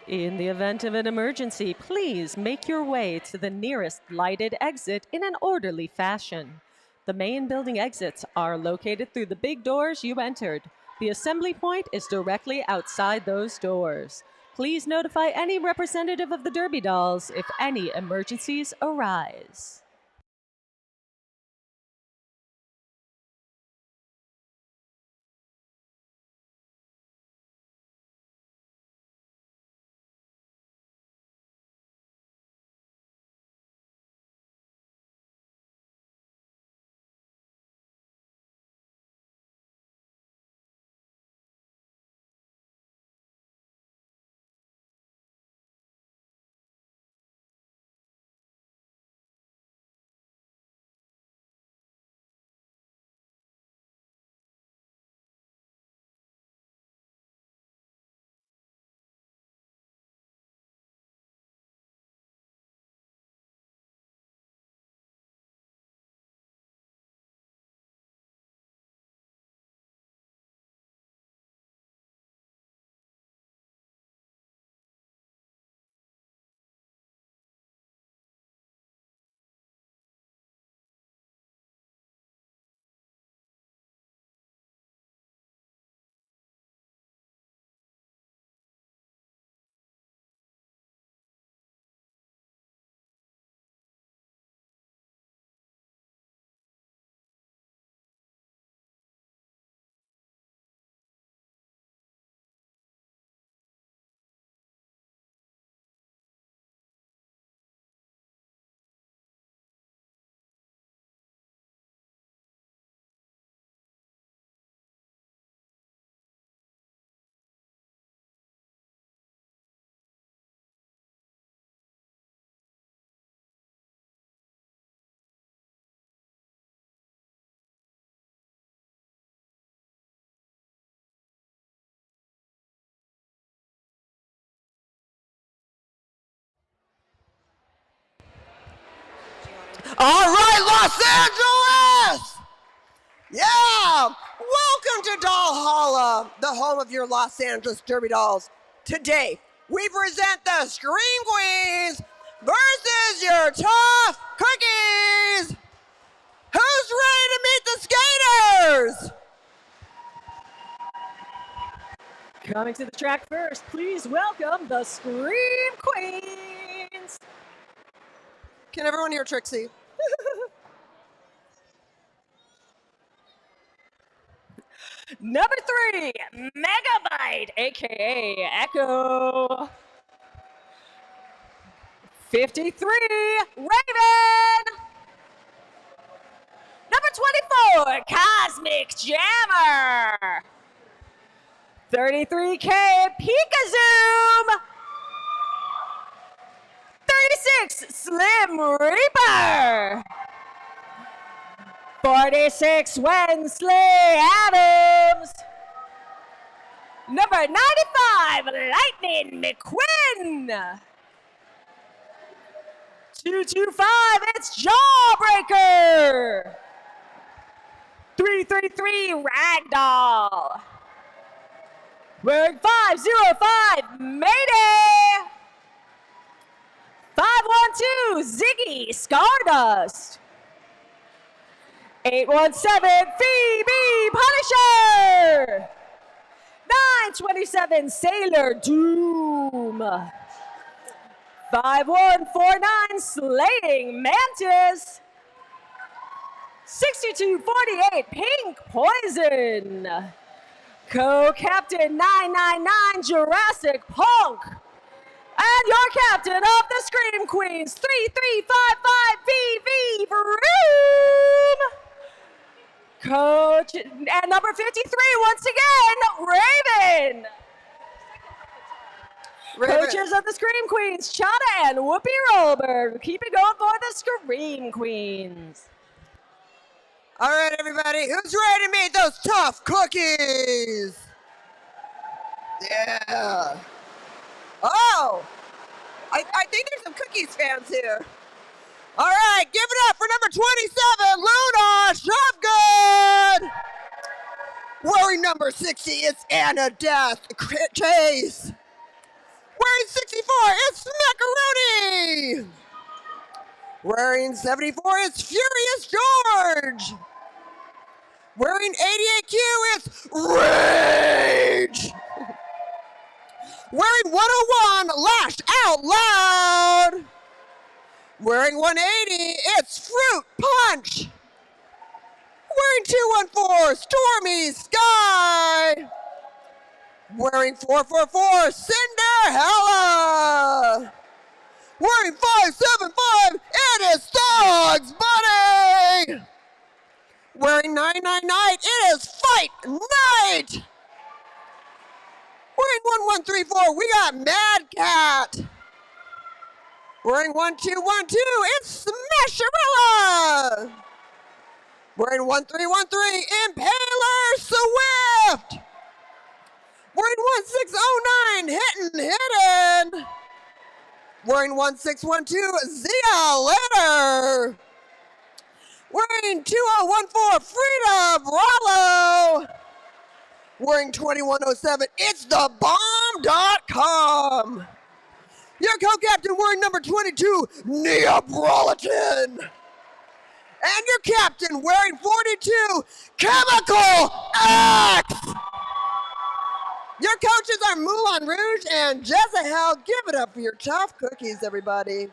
In the event of an emergency, please make your way to the nearest lighted exit in an orderly fashion. The main building exits are located through the big doors you entered. The assembly point is directly outside those doors. Please notify any representative of the Derby Dolls if any emergencies arise. All right, Los Angeles! Yeah! Welcome to Dollholla, the home of your Los Angeles Derby Dolls. Today, we present the Scream Queens versus your Tough Cookies! Who's ready to meet the skaters? Coming to the track first, please welcome the Scream Queens! Can everyone hear Trixie? Number 3, Megabyte, aka Echo. 53, Raven. Number 24, Cosmic Jammer. 33K, Pikazoom. 36, Slim Reaper. 46, Wensley Adams. Number 95, Lightning McQuinn. 225, it's Jawbreaker. 333, Ragdoll. Wearing 505, Mayday. 512, Ziggy Stardust. 817, Phoebe Punisher. 927, Sailor Doom. 5149, Slating Mantis. 6248, Pink Poison. Co-captain 999, Jurassic Punk. And your captain of the Scream Queens, 3355, VV Vroom. Coach, and number 53, once again, Raven. Coaches of the Scream Queens, Chana and Whoopi Goldberg. Keep it going for the Scream Queens. All right, everybody, who's ready to meet those tough cookies? Yeah. Oh, I think there's some cookies fans here. All right, give it up for number 27, Luna Shopgood. Wearing number 60, it's Anna Death Chase. Wearing 64, it's Macaroni. Wearing 74, it's Furious George. Wearing 88Q, it's Rage. Wearing 101, Lashed Out Loud. Wearing 180, it's Fruit Punch. Wearing 214, Stormy Sky. Wearing 444, Cinderella. Wearing 575, it is Thugs Bunny. Wearing 999, it is Fight Night. Wearing 1134, we got Mad Cat. Wearing 1212, it's Smasherella. Wearing 1313, Impaler Swift. Wearing 1609, Hidden. Wearing 1612, Zia Letter. Wearing 2014, Frida Bravo. Wearing 2107, it's thebomb.com. Your co-captain wearing number 22, Neapolitan. And your captain wearing 42, Chemical X. Your coaches are Moulin Rouge and Jezebel. Give it up for your tough cookies, everybody.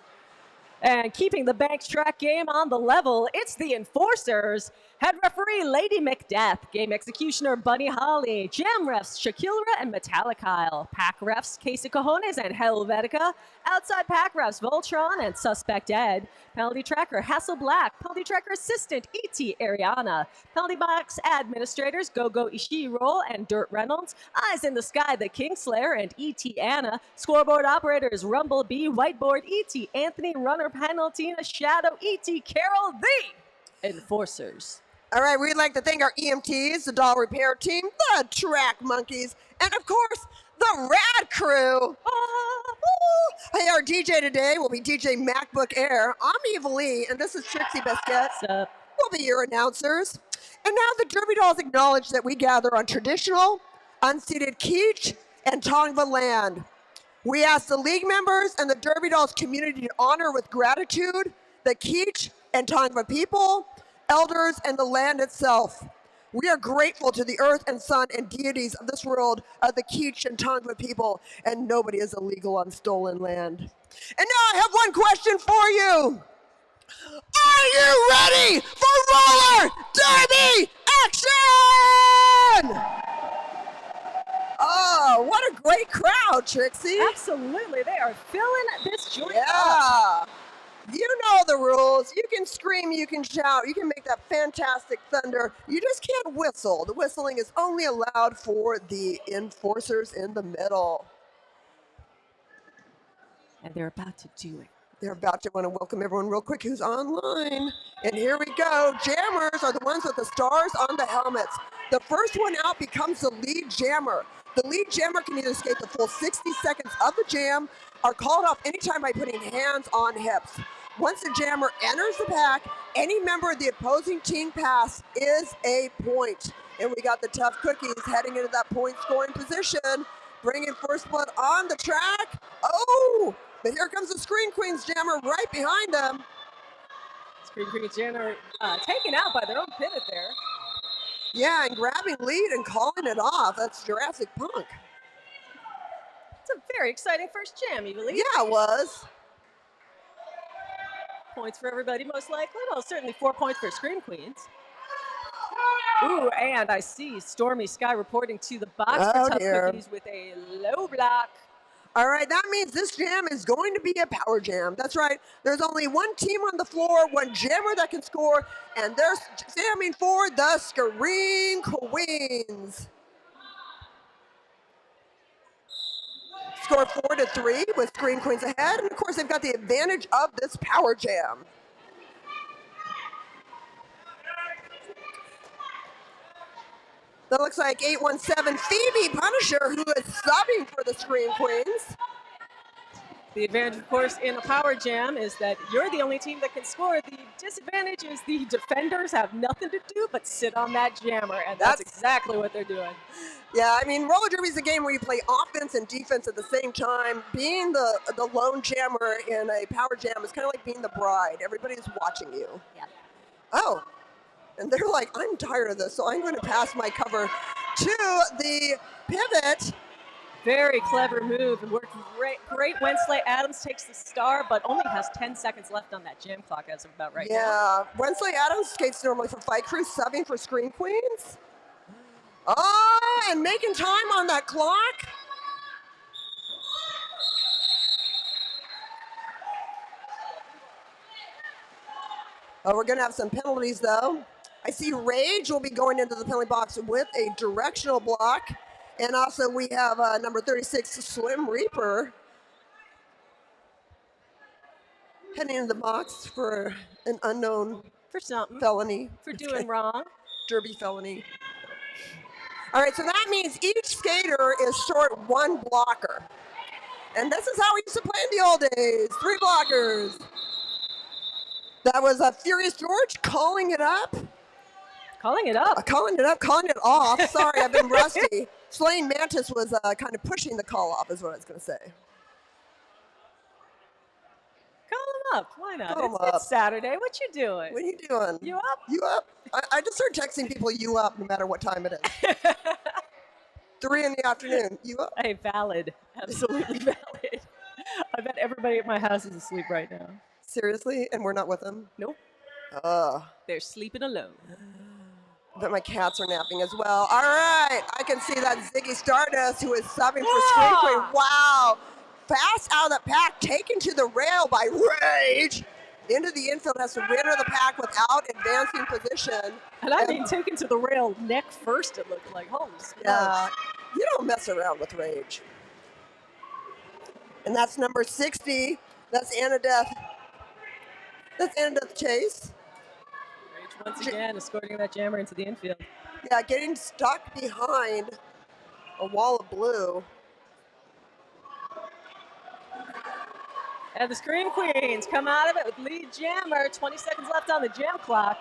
And keeping the Banks track game on the level, it's the Enforcers. Head referee Lady Macbeth, game executioner Bunny Holly, jam refs Shakilra and Metallicile, pack refs Casey Cajones and Helvetica, outside pack refs Voltron and Suspect Ed, penalty tracker Hassel Black, penalty tracker assistant E.T. Ariana, penalty box administrators Go-Go Ishiro and Dirt Reynolds, Eyes in the Sky the Kingslayer and E.T. Anna, scoreboard operators Rumble B, Whiteboard E.T. Anthony, Runner Penaltina, Shadow E.T. Carol, the Enforcers. All right, we'd like to thank our EMTs, the doll repair team, the track monkeys, and of course, the rad crew. Hey, our DJ today will be DJ MacBook Air. I'm Eva Lee, and this is Trixie Biscuit. What's up? We'll be your announcers. And now the Derby Dolls acknowledge that we gather on traditional, unceded Kizh and Tongva land. We ask the league members and the Derby Dolls community to honor with gratitude the Kizh and Tongva people, elders, and the land itself. We are grateful to the earth and sun and deities of this world of the Kizh and Tongva people, and nobody is illegal on stolen land. And now I have one question for you. Are you ready for roller derby action? Oh, what a great crowd, Trixie. Absolutely, they are filling this joint up. Yeah. You know the rules. You can scream, you can shout, you can make that fantastic thunder. You just can't whistle. The whistling is only allowed for the enforcers in the middle. And they're about to do it. They're about to want to welcome everyone real quick who's online. And here we go. Jammers are the ones with the stars on the helmets. The first one out becomes the lead jammer. The lead jammer can either skate the full 60 seconds of the jam or called off anytime by putting hands on hips. Once the jammer enters the pack, any member of the opposing team pass is a point. And we got the tough cookies heading into that point scoring position, bringing first blood on the track. Oh, but here comes the Screen Queens jammer right behind them. Screen Queens jammer taken out by their own pivot there. Yeah, and grabbing lead and calling it off. That's Jurassic Punk. It's a very exciting first jam, you believe? Yeah, it was. Points for everybody, most likely. Well, certainly 4 points for Scream Queens. Ooh, and I see Stormy Sky reporting to the box for Tough Cookies with a low block. All right, that means this jam is going to be a power jam. That's right. There's only one team on the floor, one jammer that can score, and they're jamming for the Scream Queens. Score 4-3 with Scream Queens ahead, and of course they've got the advantage of this power jam. That looks like 817 Phoebe Punisher, who is subbing for the Scream Queens. The advantage, of course, in a power jam is that you're the only team that can score. The disadvantage is the defenders have nothing to do but sit on that jammer, and that's exactly what they're doing. Yeah, I mean, roller derby is a game where you play offense and defense at the same time. Being the lone jammer in a power jam is kind of like being the bride. Everybody's watching you. Yeah. Oh, and they're like, I'm tired of this, so I'm going to pass my cover to the pivot. Very clever move and worked great. Wensley Adams takes the star, but only has 10 seconds left on that jam clock as of about right now. Yeah, Wensley Adams skates normally for Fight Crew, subbing for Scream Queens. Oh, and making time on that clock. Oh, we're going to have some penalties, though. I see Rage will be going into the penalty box with a directional block. And also we have number 36, Slim Reaper, heading into the box for an unknown felony. For doing wrong. Derby felony. All right, so that means each skater is short one blocker. And this is how we used to play in the old days, 3 blockers. That was Furious George calling it up. Calling it up. Calling it up, calling it off. Sorry, I've been rusty. Slaying Mantis was kind of pushing the call off, is what I was going to say. Call him up. Why not? Call him up. It's Saturday. What you doing? What are you doing? You up? You up? I just started texting people, you up, no matter what time it is. 3 in the afternoon. You up? Hey, valid. Absolutely valid. I bet everybody at my house is asleep right now. Seriously? And we're not with them? Nope. Oh. They're sleeping alone. But my cats are napping as well. All right. I can see that Ziggy Stardust, who is subbing for Scream Queen. Wow. Fast out of the pack, taken to the rail by Rage. Into the infield, has to re-enter the pack without advancing position. And I mean, taken to the rail neck first, it looked like. Holy smokes. Yeah. You don't mess around with Rage. And that's number 60. That's Anna Death. That's Anna Death Chase. Once again, escorting that jammer into the infield. Yeah, getting stuck behind a wall of blue. And the Scream Queens come out of it with lead jammer. 20 seconds left on the jam clock.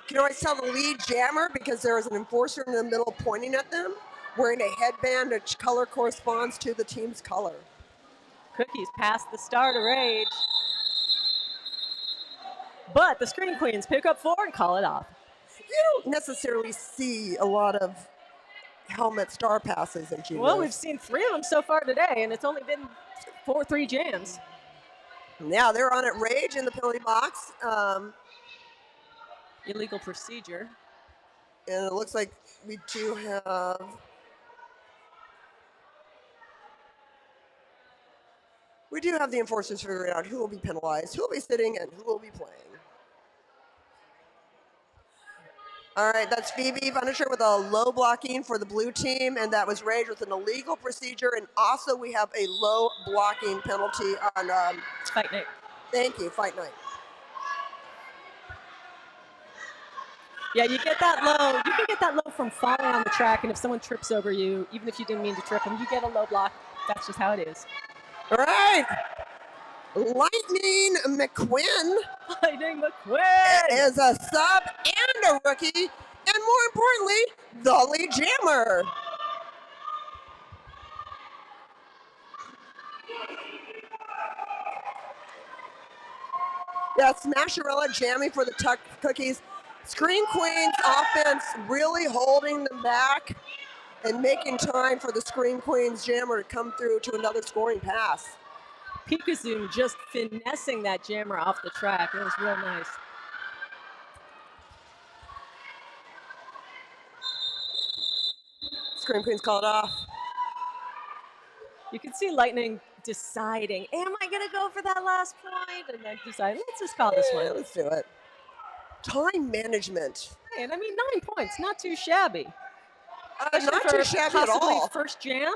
You can always tell the lead jammer because there is an enforcer in the middle pointing at them, wearing a headband which color corresponds to the team's color. Cookies pass the star to Rage. But the Scream Queens pick up 4 and call it off. You don't necessarily see a lot of helmet star passes in juniors. Well, we've seen 3 of them so far today, and it's only been 3 jams. Yeah, they're on it. Rage in the penalty box. Illegal procedure. And it looks like we do have... We do have the enforcers figuring out who will be penalized, who will be sitting, and who will be playing. All right, that's Phoebe Punisher with a low blocking for the blue team, and that was Rage with an illegal procedure. And also we have a low blocking penalty on... Fight Night. Thank you, Fight Night. Yeah, you get that low. You can get that low from falling on the track, and if someone trips over you, even if you didn't mean to trip them, you get a low block. That's just how it is. All right. Lightning McQuinn. Lightning McQuinn is a sub and a rookie, and more importantly, the lead jammer. Yeah, Smasherella jamming for the Tuck Cookies. Screen Queens offense really holding them back and making time for the Screen Queens jammer to come through to another scoring pass. Pikazoom just finessing that jammer off the track. It was real nice. Scream Queens call it off. You can see Lightning deciding, am I going to go for that last point? And then decide, let's just call this one. Let's do it. Time management. And I mean, 9 points, not too shabby. Not too shabby at all. First jam?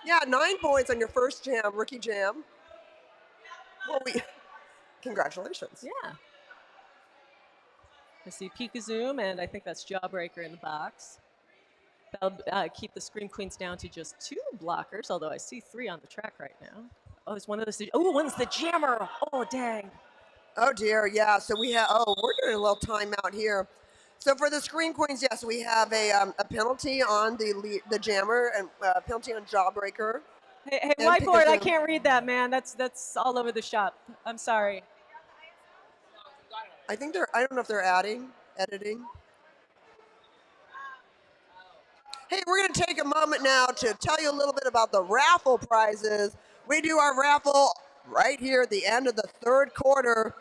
Yeah, 9 points on your first jam, rookie jam. Well, congratulations. Yeah. I see Pikazoom, and I think that's Jawbreaker in the box. That'll keep the Scream Queens down to just 2 blockers, although I see 3 on the track right now. Oh, it's one of those. Oh, one's the jammer. Oh, dang. Oh dear, yeah. So we have. Oh, we're doing a little timeout here. So for the Scream Queens, yes, we have a penalty on the jammer and a penalty on Jawbreaker. Hey, And whiteboard! I Pikachu. can't read that, man. That's all over the shop. I'm sorry. I think they're. I don't know if they're editing. Hey, we're going to take a moment now to tell you a little bit about the raffle prizes. We do our raffle right here at the end of the third quarter.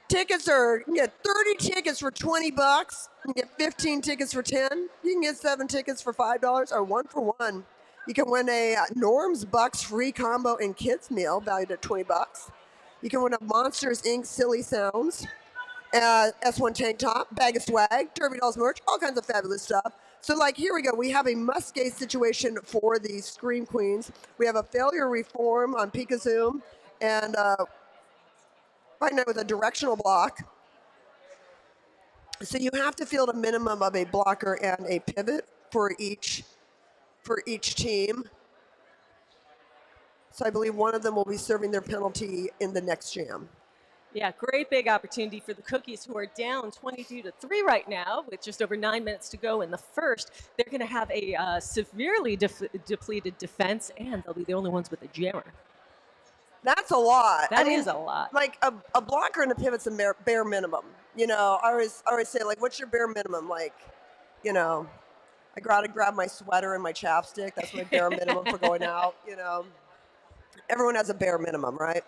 Tickets are, you can get 30 tickets for 20 bucks. You can get 15 tickets for 10. You can get 7 tickets for $5 or 1 for 1. You can win a Norm's Bucks free combo and kids meal valued at 20 bucks. You can win a Monsters Inc. Silly Sounds, S1 tank top, bag of swag, Derby Dolls merch, all kinds of fabulous stuff. So like here we go, we have a must-get situation for the Scream Queens. We have a failure reform on Pikazoom and right now with a directional block. So you have to field a minimum of a blocker and a pivot for each team. So I believe one of them will be serving their penalty in the next jam. Yeah, great big opportunity for the Cookies, who are down 22-3 right now with just over 9 minutes to go in the first. They're going to have a severely depleted defense, and they'll be the only ones with a jammer. That's a lot. That is a lot. Like a blocker and a pivot's a bare minimum. You know, I always say, like, what's your bare minimum? Like, you know, I gotta grab my sweater and my chapstick. That's my bare minimum for going out. You know, everyone has a bare minimum, right?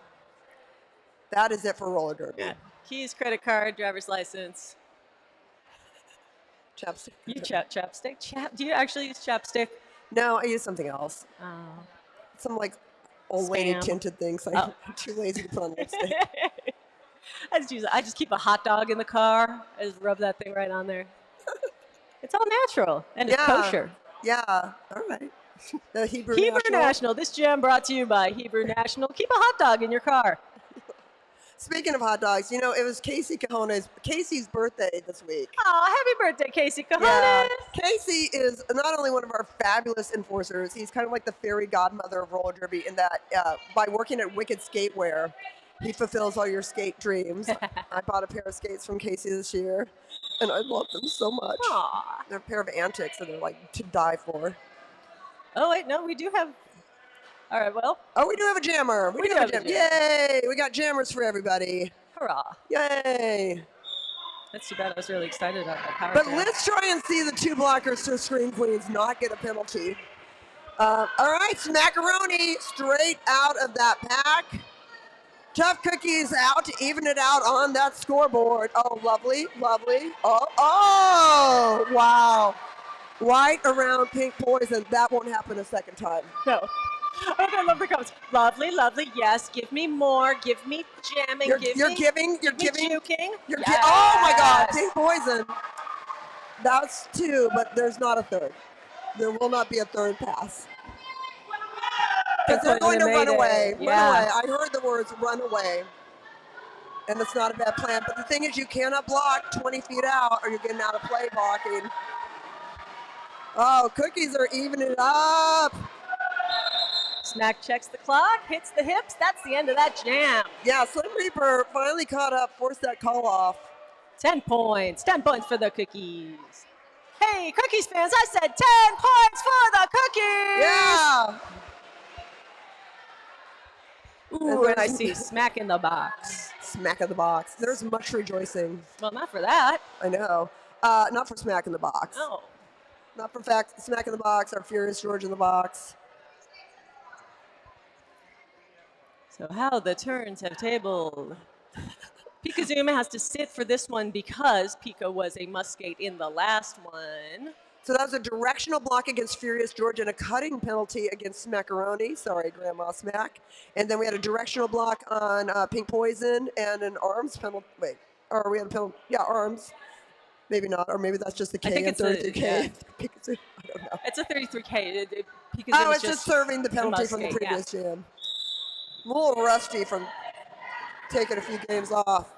That is it for roller derby. Yeah. Keys, credit card, driver's license. Chapstick. You chapstick? Do you actually use chapstick? No, I use something else. Oh. Some like old lady tinted things. I'm too lazy to put on lipstick. I just keep a hot dog in the car. I just rub that thing right on there. It's all natural and it's kosher. Yeah. All right. The Hebrew National. This jam brought to you by Hebrew National. Keep a hot dog in your car. Speaking of hot dogs, you know, it was Casey's birthday this week. Oh, happy birthday, Casey Cajones. Yeah. Casey is not only one of our fabulous enforcers, he's kind of like the fairy godmother of roller derby in that by working at Wicked Skatewear, he fulfills all your skate dreams. I bought a pair of skates from Casey this year, and I love them so much. Aww. They're a pair of antics that they're like to die for. Oh, wait, no, we do have... All right, well. Oh, we do have a jammer. We do have a jammer. Yay! We got jammers for everybody. Hurrah. Yay! That's too bad. I was really excited about that power But jam. let's try and see the two blockers to Scream Queens not get a penalty. All right, Smackaroni straight out of that pack. Tough Cookies out to even it out on that scoreboard. Oh, lovely, lovely. Oh, wow. Right around Pink Poison. That won't happen a second time. No. Oh, I love the comments. Lovely, lovely. Yes, give me more. Give me jamming. You're giving. Juking. Yes. Oh my God, Pink Poison. That's 2, but there's not a third. There will not be a third pass. Because they're going to run away. Run away. I heard the words "run away," and it's not a bad plan. But the thing is, you cannot block 20 feet out, or you're getting out of play blocking. Oh, Cookies are evening it up. Smack checks the clock, hits the hips. That's the end of that jam. Yeah, Slim Reaper finally caught up, forced that call off. 10 points. 10 points for the Cookies. Hey, Cookies fans, I said 10 points for the Cookies. Yeah. Ooh, and I see smack in the box. Smack in the box. There's much rejoicing. Well, not for that. I know. Not for Smack in the box. No. Not for Smack in the box, our Furious George in the box. So how the turns have tabled. Pikazoom has to sit for this one because Pika was a must-skate in the last one. So that was a directional block against Furious George and a cutting penalty against Smackaroni. Sorry, Grandma Smack. And then we had a directional block on Pink Poison and an arms penalty. Wait, or we had a penalty. Yeah, arms. Maybe not, or maybe that's just the K and 33K. Yeah. Pikachu, I don't know. It's a 33K. Oh, it's just serving the penalty from the previous jam. I'm a little rusty from taking a few games off,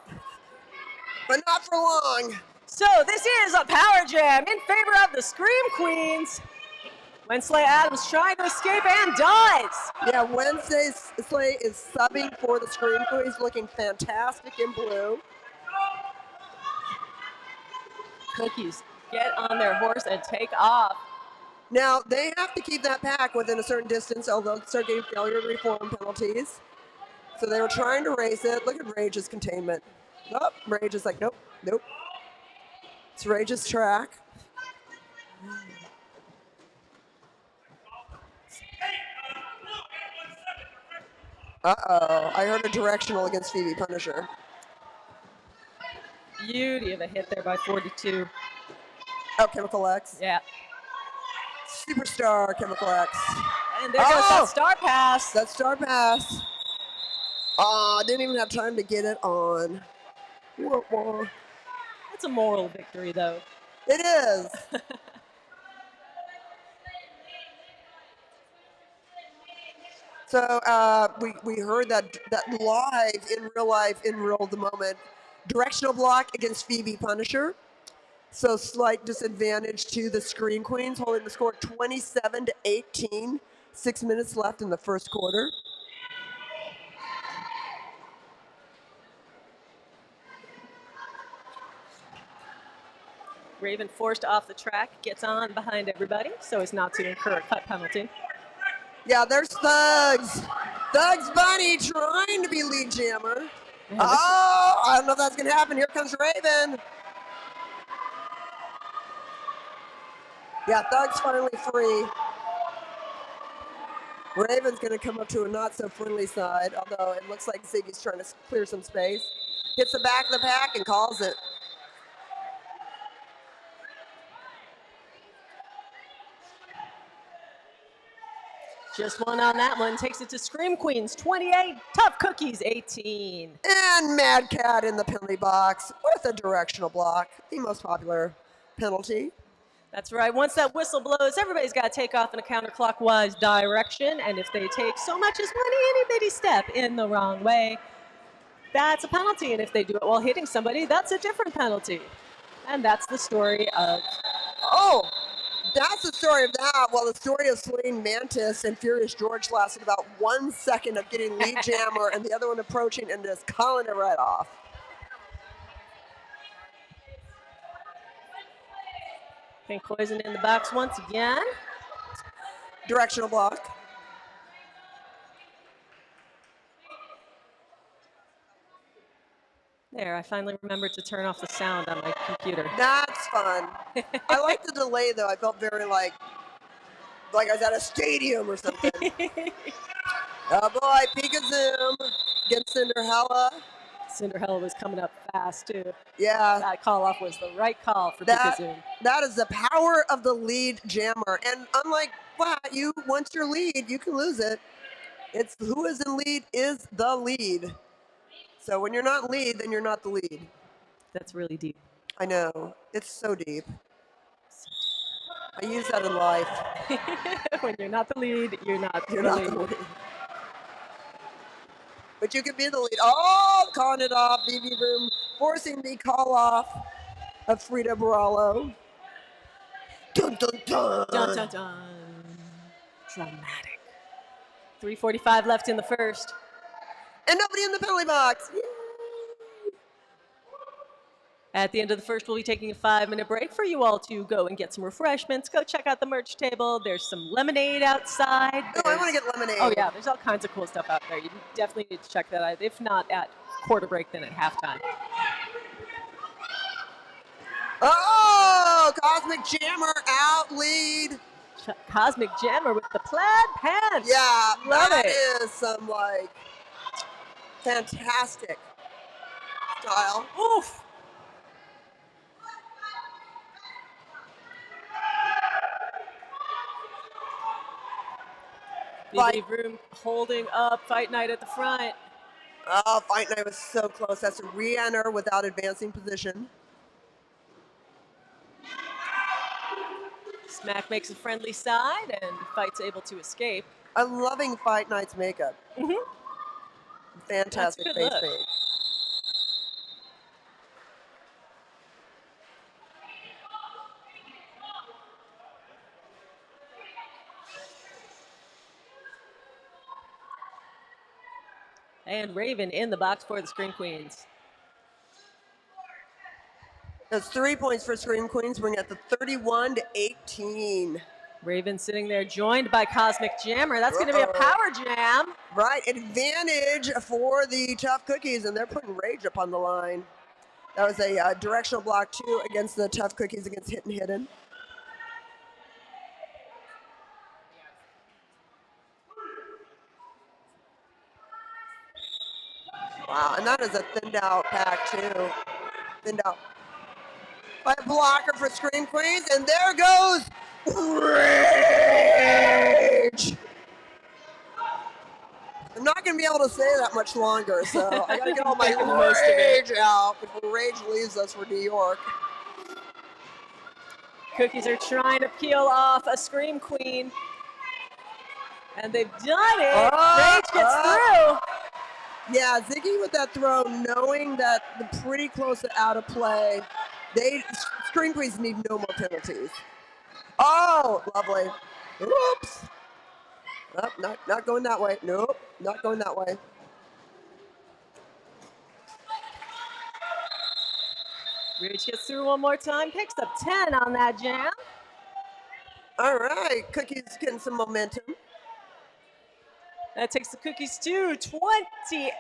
but not for long. So this is a power jam in favor of the Scream Queens. Wednesday Adams trying to escape and does. Yeah, Wednesday Slay is subbing for the Scream Crew. He's looking fantastic in blue. Cookies get on their horse and take off. Now, they have to keep that pack within a certain distance, although they start getting failure to reform penalties. So they were trying to race it. Look at Rage's containment. Oh, Rage is like, nope, nope. It's Rage's track. Uh-oh, I heard a directional against Phoebe Punisher. Beauty of a hit there by 42. Oh, Chemical X. Yeah. Superstar Chemical X. And there goes that star pass. That star pass. Oh, didn't even have time to get it on. That's a moral victory, though. It is. So we heard that live in real the moment. Directional block against Phoebe Punisher. So slight disadvantage to the Scream Queens, holding the score 27-18. 6 minutes left in the first quarter. Raven forced off the track, gets on behind everybody so as not to incur a cut penalty. Yeah, there's Thugs. Thugs Bunny trying to be lead jammer. Oh, I don't know if that's going to happen. Here comes Raven. Yeah, Thug's finally free. Raven's going to come up to a not-so-friendly side, although it looks like Ziggy's trying to clear some space. Hits the back of the pack and calls it. Just one on that one. Takes it to Scream Queens, 28. Tough Cookies, 18. And Mad Cat in the penalty box with a directional block, the most popular penalty. That's right. Once that whistle blows, everybody's got to take off in a counterclockwise direction. And if they take so much as one itty-bitty step in the wrong way, that's a penalty. And if they do it while hitting somebody, that's a different penalty. And that's the story of... Oh! That's the story of that. Well, the story of Slaying Mantis and Furious George lasted about 1 second of getting lead jammer and the other one approaching and just calling it right off. Pink Poison in the box once again. Directional block. There, I finally remembered to turn off the sound on my computer. That's fun. I like the delay, though. I felt very like I was at a stadium or something. Oh, boy. Pikazoom against Cinderella. Cinderella was coming up fast, too. Yeah. That call-off was the right call for Pikazoom. That is the power of the lead jammer. And unlike flat, once you're lead, you can lose it. It's who is in lead is the lead. So when you're not lead, then you're not the lead. That's really deep. I know. It's so deep. I use that in life. When you're not the lead, you're not the lead. But you can be the lead. Oh, calling it off. BB Room forcing the call off of Frida Barallo. Dun, dun, dun. Dun, dun, dun. Dramatic. 3:45 left in the first. And nobody in the penalty box. Yay. At the end of the first, we'll be taking a 5-minute break for you all to go and get some refreshments. Go check out the merch table. There's some lemonade outside. Oh, I want to get lemonade. Oh, yeah. There's all kinds of cool stuff out there. You definitely need to check that out. If not at quarter break, then at halftime. Oh, Cosmic Jammer out lead. Cosmic Jammer with the plaid pants. Yeah, love that it. is some fantastic style. Oof. BB Room holding up Fight Night at the front. Oh, Fight Night was so close. That's a re-enter without advancing position. Smack makes a friendly side, and Fight's able to escape. I'm loving Fight Night's makeup. Mm-hmm. Fantastic face paint. And Raven in the box for the Scream Queens. That's 3 points for Scream Queens, bringing it to 31-18. Raven sitting there, joined by Cosmic Jammer. That's going to be a power jam. Right, advantage for the Tough Cookies, and they're putting Rage up on the line. That was a directional block, too, against the Tough Cookies against Hit and Hidden. Wow, and that is a thinned out pack, too. Thinned out by a blocker for Scream Queens, and there goes Rage! I'm not going to be able to say that much longer, so I got to get all my rage out before Rage leaves us for New York. Cookies are trying to peel off a Scream Queen, and they've done it. Rage gets through. Yeah, Ziggy with that throw, knowing that they're pretty close to out of play. Scream Queens need no more penalties. Oh, lovely. Oops. Nope, not going that way. Nope, not going that way. Rage gets through one more time, picks up 10 on that jam. All right, Cookies getting some momentum. That takes the Cookies to 28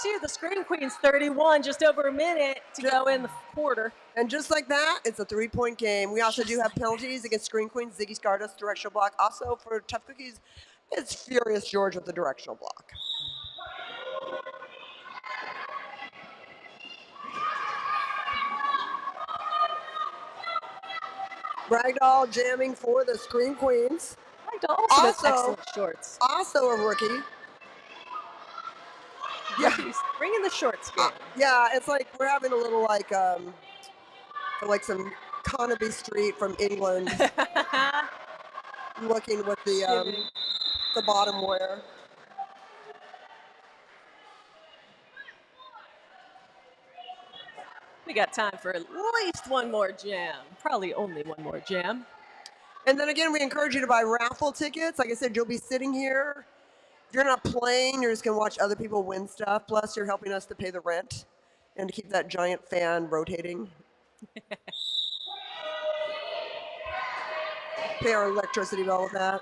to the Scream Queens 31, just over a minute to go in the quarter. And just like that, it's a 3-point game. We also do have penalties against Scream Queens, Ziggy Stardust, directional block. Also for Tough Cookies, it's Furious George with the directional block. Ragdoll jamming for the Scream Queens. Ragdoll also has excellent shorts. Also a rookie. Yeah, bringing the shorts game. Yeah, it's like we're having a little like some Carnaby Street from England, looking with the bottom wear. We got time for at least one more jam. Probably only one more jam. And then again, we encourage you to buy raffle tickets. Like I said, you'll be sitting here. If you're not playing, you're just going to watch other people win stuff. Plus, you're helping us to pay the rent and to keep that giant fan rotating. Pay our electricity bill with that.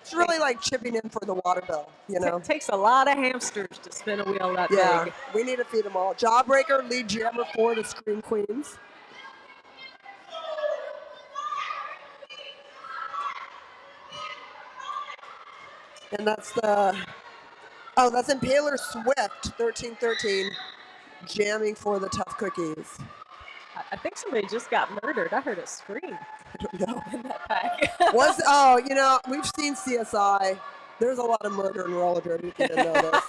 It's really like chipping in for the water bill, you know? It takes a lot of hamsters to spin a wheel that big. We need to feed them all. Jawbreaker, lead jammer for the Scream Queens. And that's that's Impaler Swift, 13-13, jamming for the Tough Cookies. I think somebody just got murdered. I heard a scream. I don't know. In that pack. We've seen CSI. There's a lot of murder in roller derby. You didn't know this.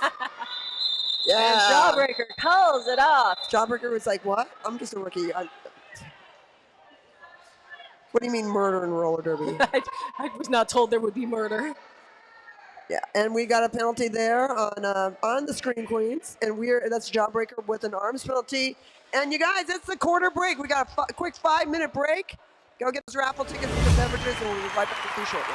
Yeah. And Jawbreaker calls it off. Jawbreaker was like, what? I'm just a rookie. What do you mean murder in roller derby? I was not told there would be murder. Yeah, and we got a penalty there on the Scream Queens, and that's Jawbreaker with an arms penalty. And you guys, it's the quarter break. We got a quick 5-minute break. Go get those raffle tickets and the beverages, and we'll be right back with you shortly.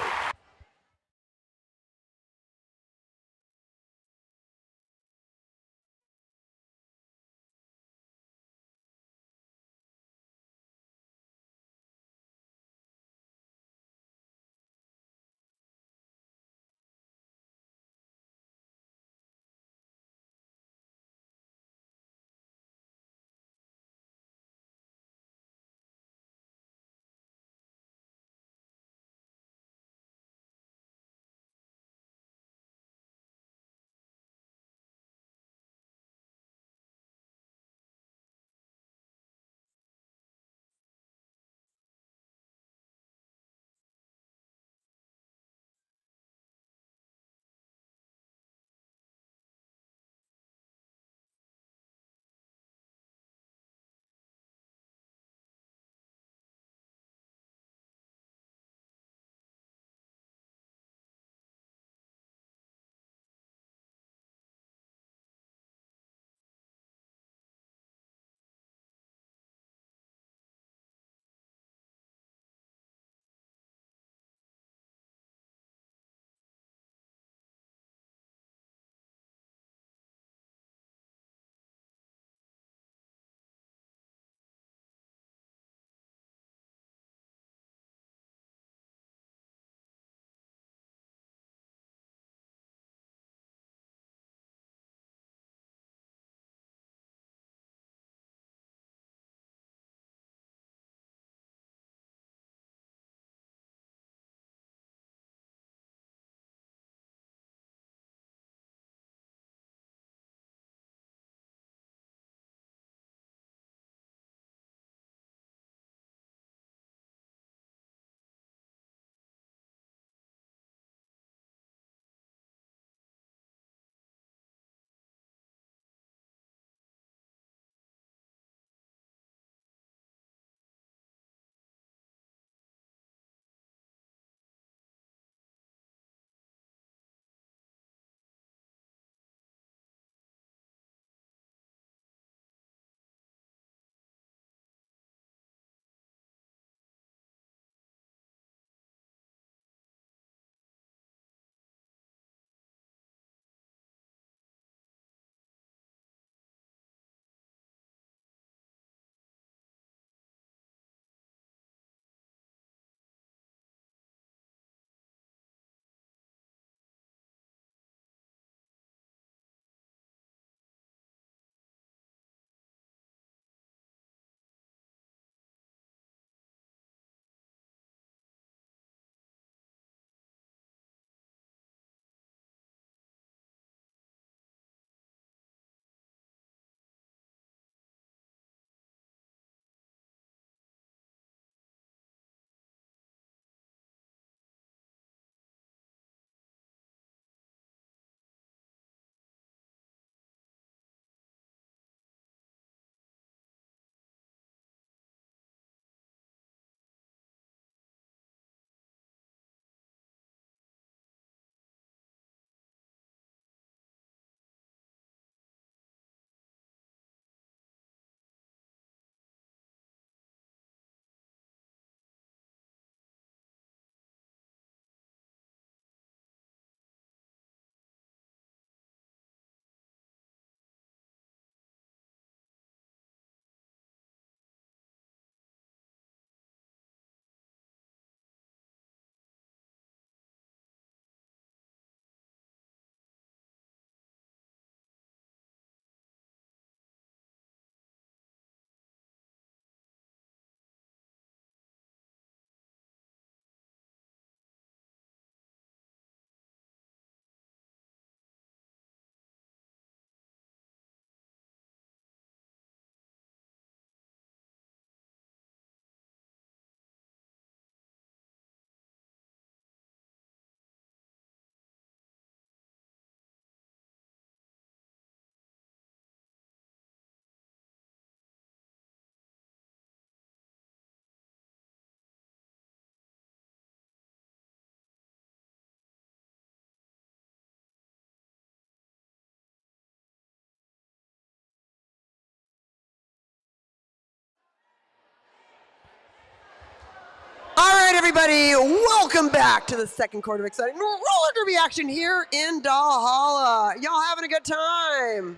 everybody, welcome back to the second quarter of exciting roller derby action here in Valhalla. Y'all having a good time?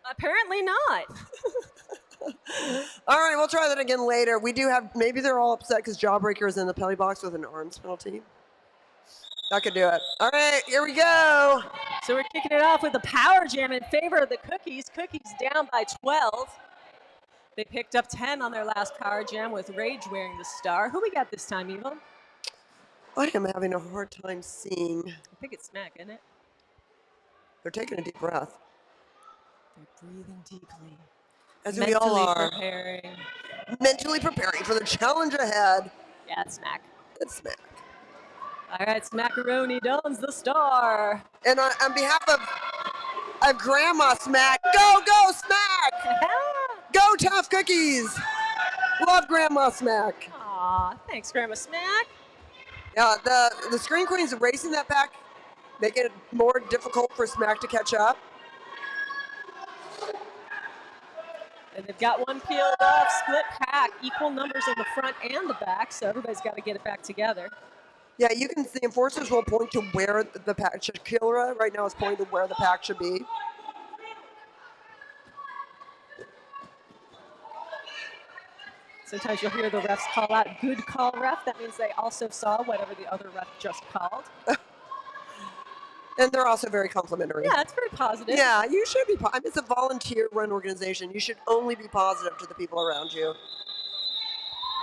Apparently not. All right, we'll try that again later. We do have, maybe they're all upset because Jawbreaker is in the penalty box with an arms penalty. That could do it. All right, here we go. So we're kicking it off with a power jam in favor of the Cookies. Cookies down by 12. They picked up 10 on their last power jam with Rage wearing the star. Who we got this time, Evil? I am having a hard time seeing. I think it's Smack, isn't it? They're taking a deep breath. They're breathing deeply. As we all are. Preparing. Mentally preparing for the challenge ahead. Yeah, it's Smack. It's Smack. All right, Smackaroni dons the star. And on behalf of Grandma Smack, go Smack! Go Tough Cookies! Love Grandma Smack. Aw, thanks, Grandma Smack. Yeah, the Screen Queens racing that pack, making it more difficult for Smack to catch up. And they've got one peeled off, split pack, equal numbers in the front and the back, so everybody's got to get it back together. Yeah, you can see enforcers will point to where the pack, Shakira right now is pointing to where the pack should be. Sometimes you'll hear the refs call out, good call, ref. That means they also saw whatever the other ref just called. And they're also very complimentary. Yeah, it's very positive. Yeah, you should be. I mean, it's a volunteer-run organization. You should only be positive to the people around you.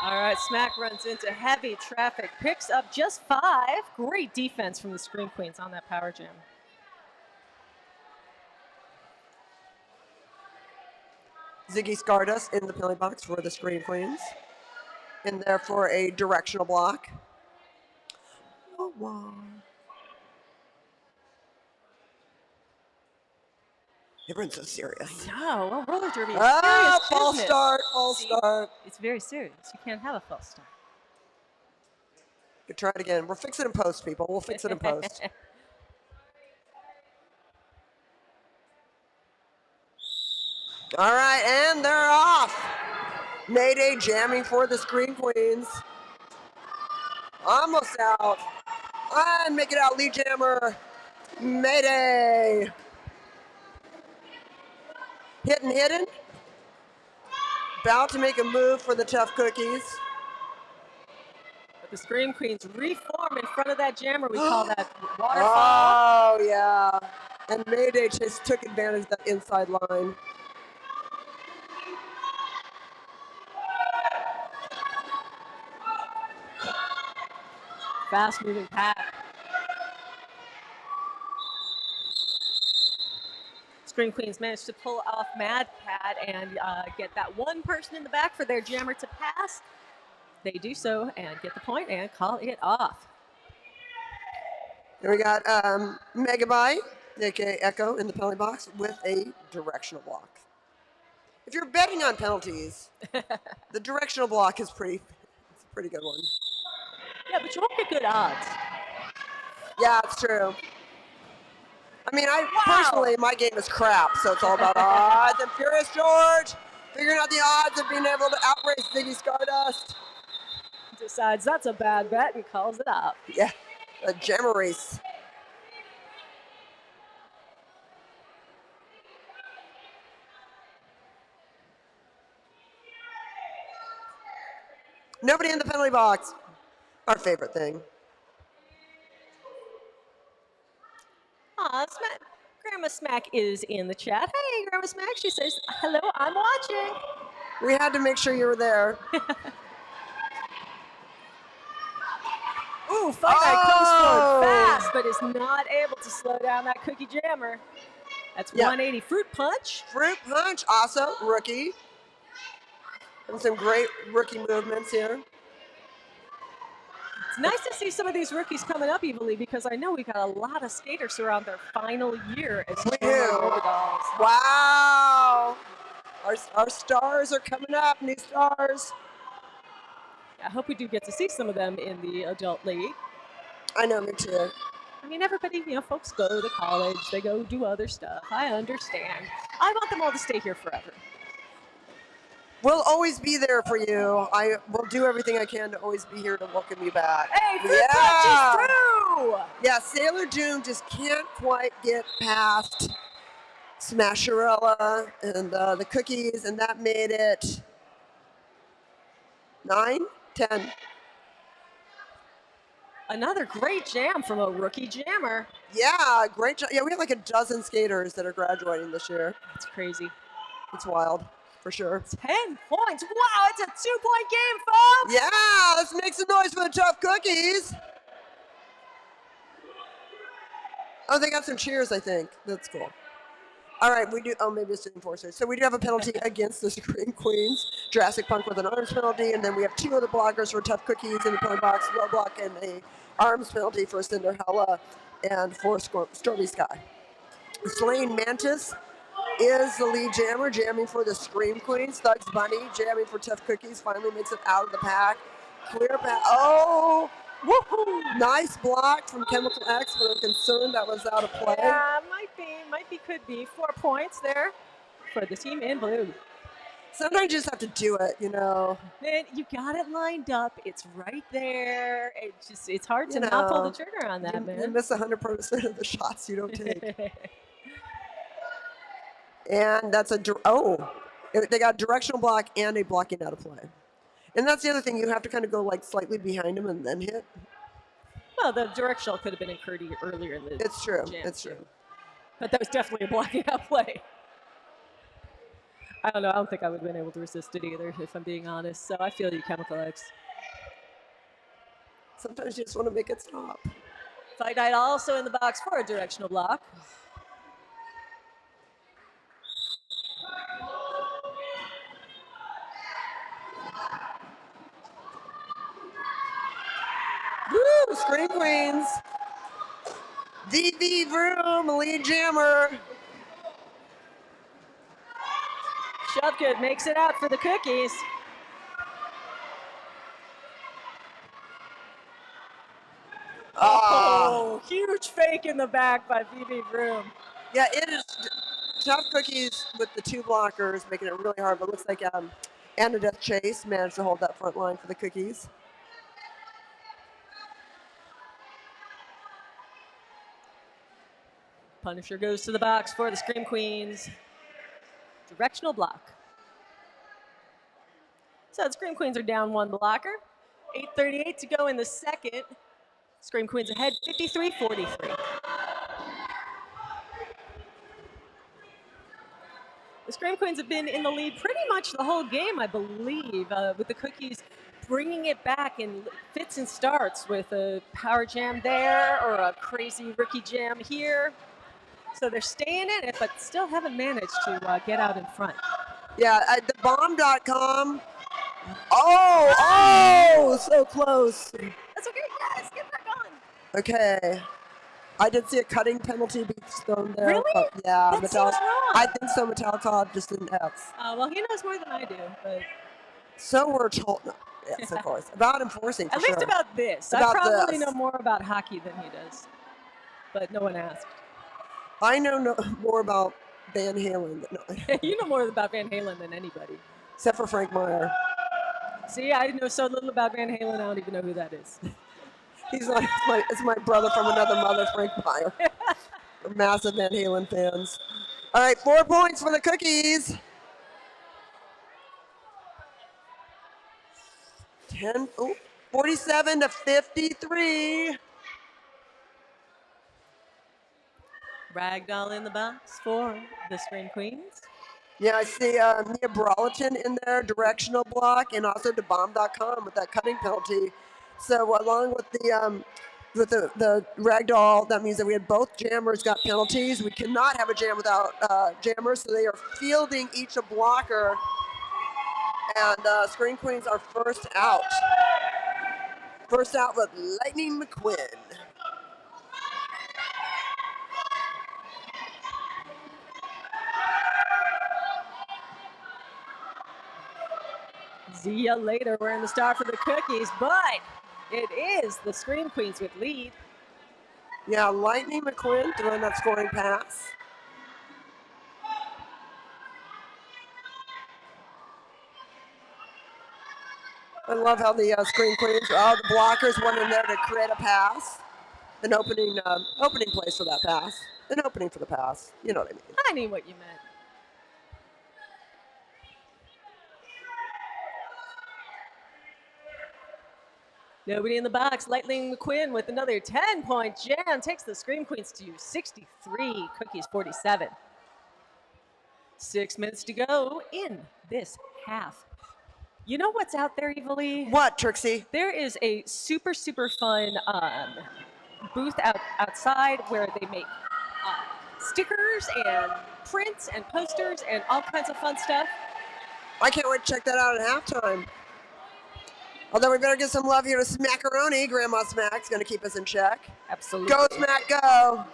All right, Smack runs into heavy traffic, picks up just 5. Great defense from the Screen Queens on that power jam. Ziggy Stardust in the penalty box for the Screen Queens. In there for a directional block. Oh, wow. Everyone's so serious. No, well, roller derby is Ah, serious false business. start, false See, start. It's very serious. You can't have a false start. You try it again. We'll fix it in post, people. We'll fix it in post. All right, and they're off. Mayday jamming for the Screen Queens. Almost out. And make it out, lead jammer. Mayday. Hidden. About to make a move for the Tough Cookies. But the Scream Queens reform in front of that jammer. We call that waterfall. Oh, yeah. And Mayday just took advantage of that inside line. Fast moving pack. Screen Queens managed to pull off Mad Pad and get that one person in the back for their jammer to pass. They do so and get the point and call it off. Then we got Megabyte, aka Echo, in the penalty box with a directional block. If you're betting on penalties, the directional block is it's a pretty good one. Yeah, but you won't get good odds. Yeah, it's true. I mean, personally, my game is crap, so it's all about odds. And Furious George figuring out the odds of being able to outrace Ziggy Stardust. Decides that's a bad bet and calls it up. Yeah, a jammer race. Nobody in the penalty box. Our favorite thing. Aw, Grandma Smack is in the chat. Hey, Grandma Smack, she says, hello, I'm watching. We had to make sure you were there. Ooh, Fight Night comes forward fast, but is not able to slow down that Cookie Jammer. That's 180 Fruit Punch. Fruit Punch, also rookie. And some great rookie movements here. It's nice to see some of these rookies coming up evenly because I know we got a lot of skaters who are on their final year as Dolls. Wow. Our stars are coming up, new stars. I hope we do get to see some of them in the adult league. I know, me too. I mean, everybody, folks go to college, they go do other stuff. I understand. I want them all to stay here forever. We'll always be there for you. I will do everything I can to always be here to welcome you back. Hey, fruit punch is through! Yeah, Sailor June just can't quite get past Smasherella and the cookies, and that made it 9, 10. Another great jam from a rookie jammer. Yeah, great job. Yeah, we have like a dozen skaters that are graduating this year. That's crazy. It's wild, for sure. 10 points. Wow, it's a 2-point game, folks. Yeah, let's make some noise for the tough cookies. Oh, they got some cheers, I think. That's cool. All right, we do. Oh, maybe it's the enforcers. So we do have a penalty against the Scream Queens. Jurassic Punk with an arms penalty, and then we have 2 other blockers for Tough Cookies in the penalty box, low block, and a arms penalty for Cinderella and for Stormy Sky. Slain Mantis is the lead jammer, jamming for the Scream Queens. Thugs Bunny jamming for Tough Cookies, finally makes it out of the pack. Clear pack. Oh, woohoo! Nice block from Chemical X, but I'm concerned that was out of play. Yeah, might be, could be. 4 points there for the team in blue. Sometimes you just have to do it, you know. Man, you got it lined up. It's right there. It's hard to not pull the trigger on that, man. You miss 100% of the shots you don't take. And that's they got directional block and a blocking out of play. And that's the other thing. You have to kind of go like slightly behind him and then hit. Well, the directional could have been incurred earlier in the It's true. jam, It's too. true. But that was definitely a blocking out play. I don't know. I don't think I would have been able to resist it either, if I'm being honest. So I feel you, Chemical X. Sometimes you just want to make it stop. Fight Night also in the box for a directional block. Woo! Scream Queens. VV Vroom, lead jammer. Shovgood makes it out for the cookies. Oh, huge fake in the back by VV Vroom. Yeah, it is Tough Cookies with the 2 blockers, making it really hard, but it looks like Anna Death Chase managed to hold that front line for the cookies. Punisher goes to the box for the Scream Queens. Directional block. So the Scream Queens are down 1 blocker. 8:38 to go in the second. Scream Queens ahead 53-43. The Scream Queens have been in the lead pretty much the whole game, I believe, with the cookies bringing it back in fits and starts with a power jam there or a crazy rookie jam here. So they're staying in it, but still haven't managed to get out in front. Yeah, at thebomb.com. Oh, so close. That's okay, guys, get back on. Okay. I did see a cutting penalty be thrown there. Really? But yeah, That seems wrong. I think so. Metallica just didn't X. Well, he knows more than I do, but So we're told. No, yes, of course. About enforcing, for at sure. least about this. About I probably this. know more about hockey than he does, but no one asked. I know more about Van Halen. You know more about Van Halen than anybody. Except for Frank Meyer. See, I know so little about Van Halen, I don't even know who that is. He's like it's my brother from another mother, Frank Meyer. We're massive Van Halen fans. All right, 4 points for the cookies. 47-53. Ragdoll in the box for the Scream Queens. Yeah, I see Mia Broliton in there, directional block, and also thebomb.com with that cutting penalty. So along with the ragdoll, that means that we had both jammers got penalties. We cannot have a jam without jammers, so they are fielding each a blocker. And Scream Queens are first out. First out with Lightning McQuinn. See ya later. We're in the start for the cookies, but it is the Scream Queens with lead. Yeah, Lightning McQuinn throwing that scoring pass. I love how the screen queens, the blockers went in there to create a pass, an opening place for that pass, an opening for the pass. You know what I mean? I knew what you meant. Nobody in the box. Lightning McQuinn with another 10-point jam takes the Scream Queens to 63, Cookies 47. 6 minutes to go in this half. You know what's out there, Evilly? What, Trixie? There is a super, super fun booth outside where they make stickers and prints and posters and all kinds of fun stuff. I can't wait to check that out at halftime. Although we better give some love here to Smackaroni. Grandma Smack's going to keep us in check. Absolutely. Go, Smack, go.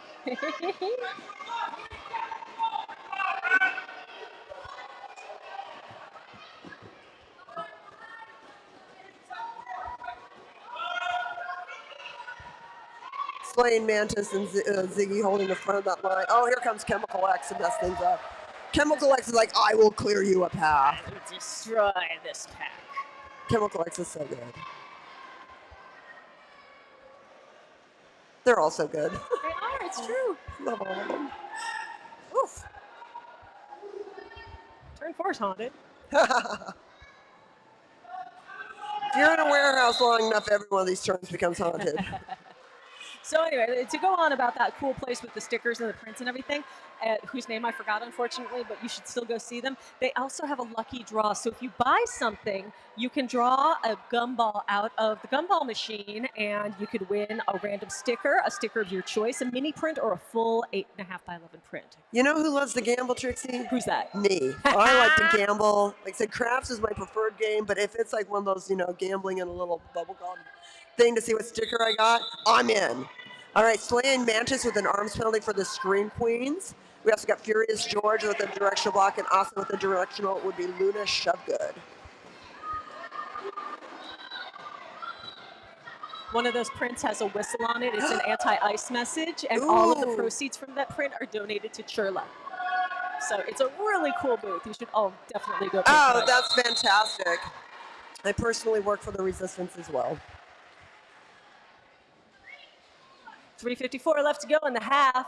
Slaying Mantis and Ziggy holding the front of that line. Oh, here comes Chemical X to mess things up. Chemical X is like, I will clear you a path. Destroy this pack. Chemical X is so good. They're all so good. They are, it's true. Love all of them. Oof. Turn 4's haunted. If you're in a warehouse long enough, every one of these turns becomes haunted. So anyway, to go on about that cool place with the stickers and the prints and everything, whose name I forgot, unfortunately, but you should still go see them. They also have a lucky draw. So if you buy something, you can draw a gumball out of the gumball machine, and you could win a random sticker, a sticker of your choice, a mini print, or a full 8.5 by 11 print. You know who loves to gamble, Trixie? Who's that? Me. I like to gamble. Like I said, craps is my preferred game, but if it's like one of those, gambling in a little bubblegum thing to see what sticker I got, I'm in. All right, Slaying Mantis with an arms penalty for the Scream Queens. We also got Furious George with a directional block, and Austin with a directional would be Luna Shovegood. One of those prints has a whistle on it. It's an anti-ice message, and all of the proceeds from that print are donated to Churla. So it's a really cool booth. You should all definitely go. Oh, that's fantastic. I personally work for the Resistance as well. 3:54 left to go in the half.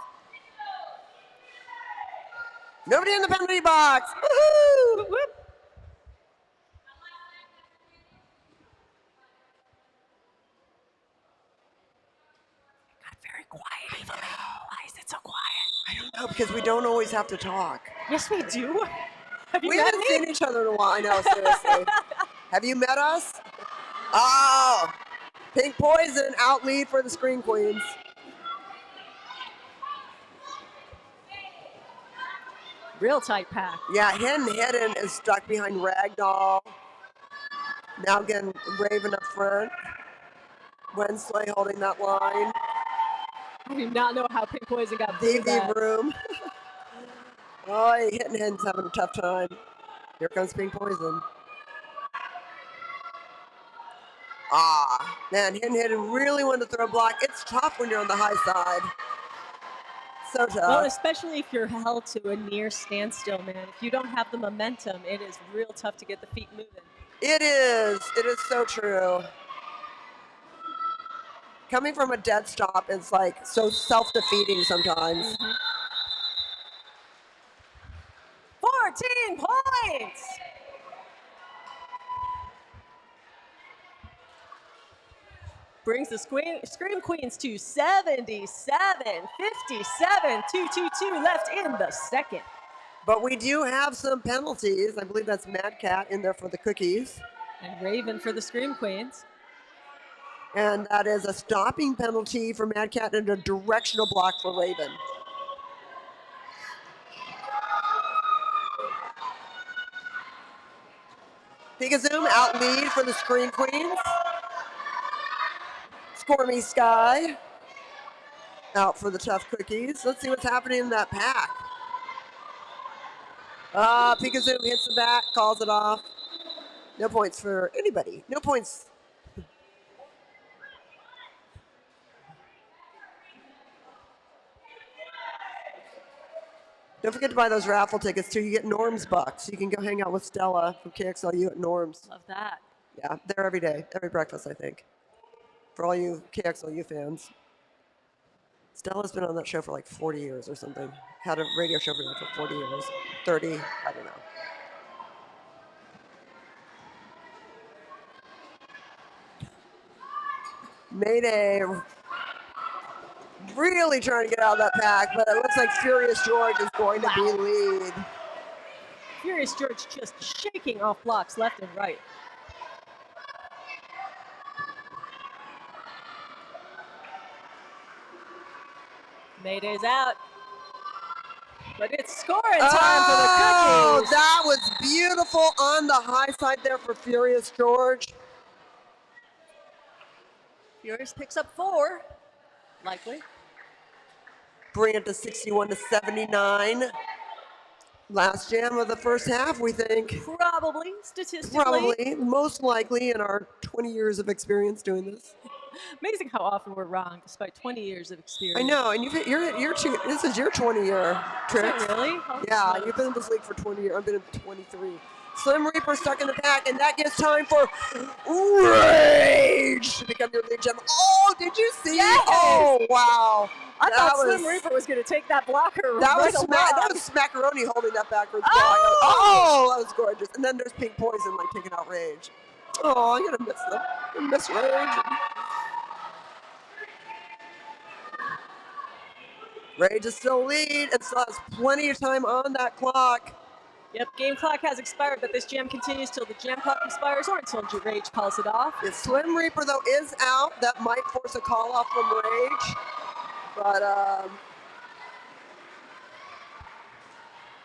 Nobody in the penalty box. Woohoo! Whoop, whoop. It got very quiet. Why is it so quiet? I don't know, because we don't always have to talk. Yes, we do. Have you We met haven't me? seen each other in a while. I know, seriously. Have you met us? Oh, Pink Poison out lead for the Scream Queens. Real tight pack. Yeah, Hidden is stuck behind Ragdoll. Now again, Raven up front. Wensley holding that line. I do not know how Pink Poison got through DV that. Room. Oh, Hidden's having a tough time. Here comes Pink Poison. Man, Hidden really wanted to throw a block. It's tough when you're on the high side. So tough. Well, especially if you're held to a near standstill, man. If you don't have the momentum, it is real tough to get the feet moving. It is. It is so true. Coming from a dead stop is like so self-defeating sometimes. 14 points! Brings the Scream Queens to 77, 57, 2-2-2 left in the second. But we do have some penalties. I believe that's Mad Cat in there for the Cookies. And Raven for the Scream Queens. And that is a stopping penalty for Mad Cat and a directional block for Raven. Peekazoom out lead for the Scream Queens. Squirmy Sky out for the Tough Cookies. Let's see what's happening in that pack. Peekazoom hits the back, calls it off. No points for anybody. No points. Don't forget to buy those raffle tickets too. You get Norm's bucks. You can go hang out with Stella from KXLU at Norm's. Love that. Yeah, they're every day, every breakfast, I think. For all you KXLU fans. Stella's been on that show for like 40 years or something. Had a radio show for that for 40 years. 30, I don't know. Mayday really trying to get out of that pack, but it looks like Furious George is going to be lead. Furious George just shaking off blocks left and right. Mayday's out. But it's scoring time for the Cookies. That was beautiful on the high side there for Furious George. Furious picks up 4, likely. Bring it to 61 to 79. Last jam of the first half, we think. Probably, statistically. Probably, most likely in our 20 years of experience doing this. Amazing how often we're wrong, despite 20 years of experience. I know, and this is your 20-year trick. Is it really? Yeah, you've been in this league for 20 years. I've been in 23. Slim Reaper stuck in the pack, and that gives time for Rage to become your league gem. Oh, did you see? Yes! Oh, wow. I thought Slim Reaper was going to take that blocker. That right was Smackaroni holding that backwards block. Oh! That was gorgeous. And then there's Pink Poison like taking out Rage. Oh, I'm gonna miss them. I'm gonna miss Rage. Rage is still lead and still has plenty of time on that clock. Yep, game clock has expired, but this jam continues till the jam clock expires or until Rage calls it off. If Slim Reaper, though, is out, that might force a call off from Rage. But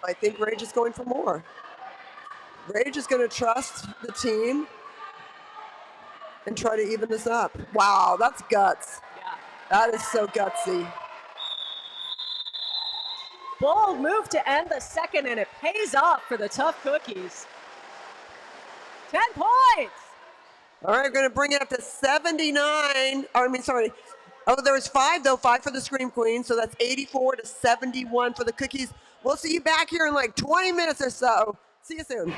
I think Rage is going for more. Rage is going to trust the team and try to even this up. Wow, that's guts. Yeah. That is so gutsy. Bold move to end the second, and it pays off for the Tough Cookies. 10 points. All right, we're going to bring it up to 79. Oh, there was 5, though. 5 for the Scream Queen, so that's 84 to 71 for the Cookies. We'll see you back here in like 20 minutes or so. See you soon.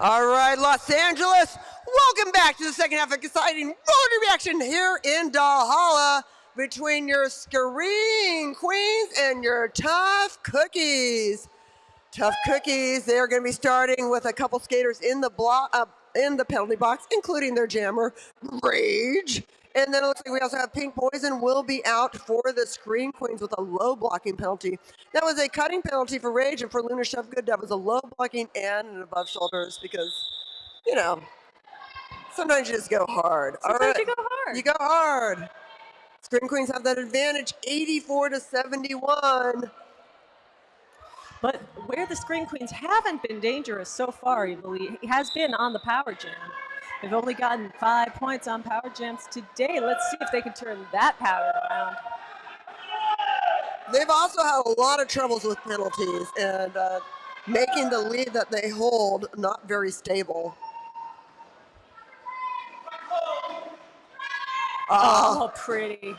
All right, Los Angeles, welcome back to the second half of exciting roller reaction here in Valhalla between your Screen Queens and your Tough Cookies. Tough Cookies, they're going to be starting with a couple skaters in the in the penalty box, including their jammer, Rage. And then it looks like we also have Pink Poison will be out for the Screen Queens with a low blocking penalty. That was a cutting penalty for Rage, and for Luna Shovegood, that was a low blocking and an above shoulders because, you know, sometimes you just go hard. Sometimes you go hard. You go hard. Screen Queens have that advantage, 84-71. But where the Screen Queens haven't been dangerous so far, it has been on the Power Jam. They've only gotten 5 points on Power Jams today. Let's see if they can turn that pattern around. They've also had a lot of troubles with penalties and making the lead that they hold not very stable. Oh, pretty.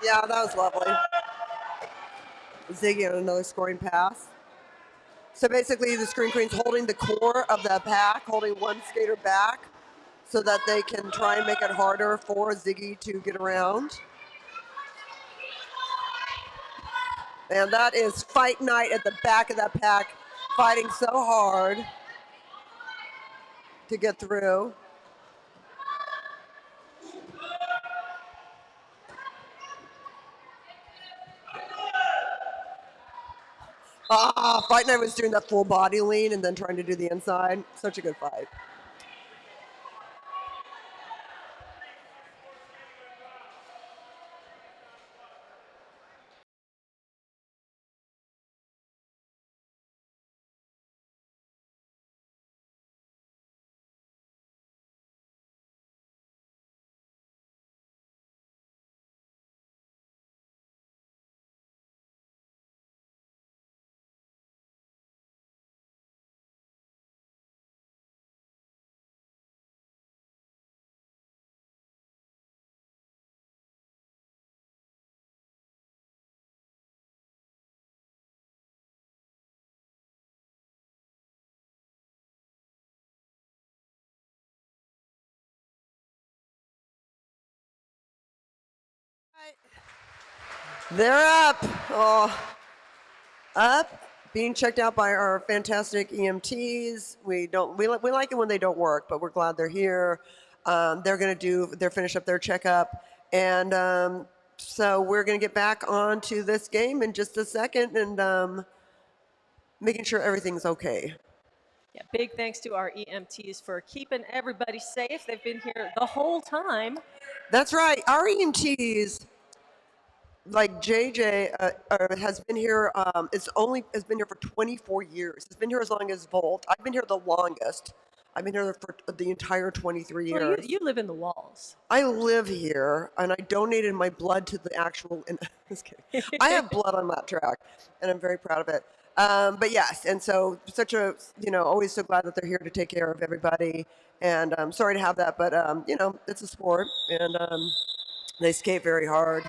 Yeah, that was lovely. Ziggy on another scoring pass. So basically the Screen Queens holding the core of the pack, holding one skater back so that they can try and make it harder for Ziggy to get around. And that is Fight Night at the back of that pack, fighting so hard to get through. Fight Night was doing that full body lean and then trying to do the inside. Such a good fight. They're up. Oh, up. Being checked out by our fantastic EMTs. We like it when they don't work, but we're glad they're here. They're going to finish up their checkup, and so we're going to get back onto this game in just a second, and making sure everything's okay. Yeah, big thanks to our EMTs for keeping everybody safe. They've been here the whole time. That's right. Our EMTs, like JJ, has been here. Has been here for 24 years. It's been here as long as Volt. I've been here the longest. I've been here for the entire 23 years. Well, you live in the walls. I live here, and I donated my blood to the actual. Just kidding. I have blood on that track, and I'm very proud of it. But yes, and so always so glad that they're here to take care of everybody. And I'm sorry to have that, but it's a sport, and they skate very hard.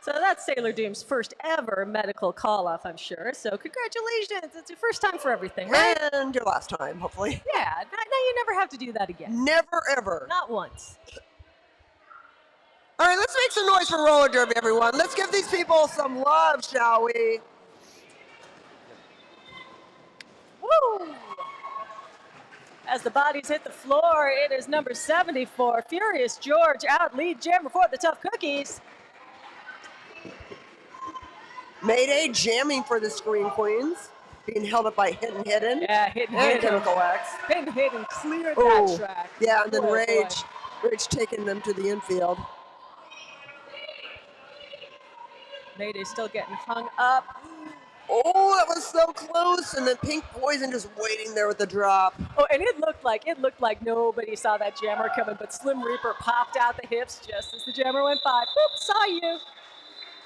So that's Sailor Doom's first ever medical call-off, I'm sure. So congratulations. It's your first time for everything, right? And your last time, hopefully. Yeah, now you never have to do that again. Never, ever. Not once. All right, let's make some noise for roller derby, everyone. Let's give these people some love, shall we? Woo! As the bodies hit the floor, it is number 74, Furious George, out lead jammer for the Tough Cookies. Mayday jamming for the Screen Queens, being held up by Hidden. Yeah, Hidden. Chemical X. Hidden cleared that track. Yeah, and then Oh, Rage taking them to the infield. Mayday still getting hung up. Oh, that was so close, and then Pink Poison just waiting there with the drop. Oh, and it looked like nobody saw that jammer coming, but Slim Reaper popped out the hips just as the jammer went by. Boop, saw you.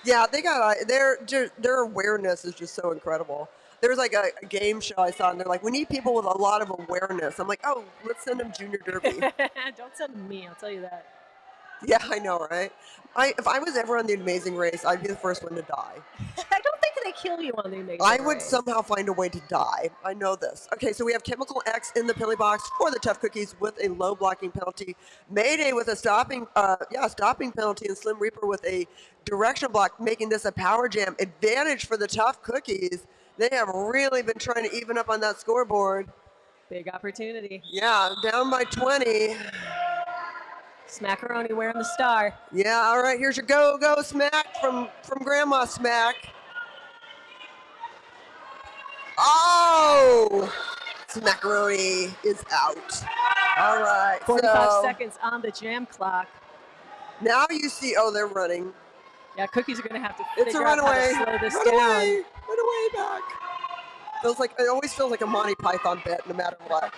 Yeah, their awareness is just so incredible. There was like a game show I saw, and they're like, we need people with a lot of awareness. I'm like, oh, let's send them Junior Derby. Don't send them me, I'll tell you that. Yeah, I know, right? If I was ever on The Amazing Race, I'd be the first one to die. I don't think they kill you on the Amazing I would Race. somehow find a way to die. I know this. Okay, so we have Chemical X in the penalty box for the tough cookies with a low blocking penalty. Mayday with a stopping penalty, and Slim Reaper with a direction block, making this a power jam advantage for the tough cookies. They have really been trying to even up on that scoreboard. Big opportunity. Yeah, down by 20. Smackaroni wearing the star. Yeah, all right, here's your go smack from Grandma Smack. Oh, Smackaroni is out. All right, 45 seconds on the jam clock. Now you see, they're running. Yeah, cookies are going to have to It's figure a out runaway. how to slow this Run down. away. Run away back. It always feels like a Monty Python bit, no matter what.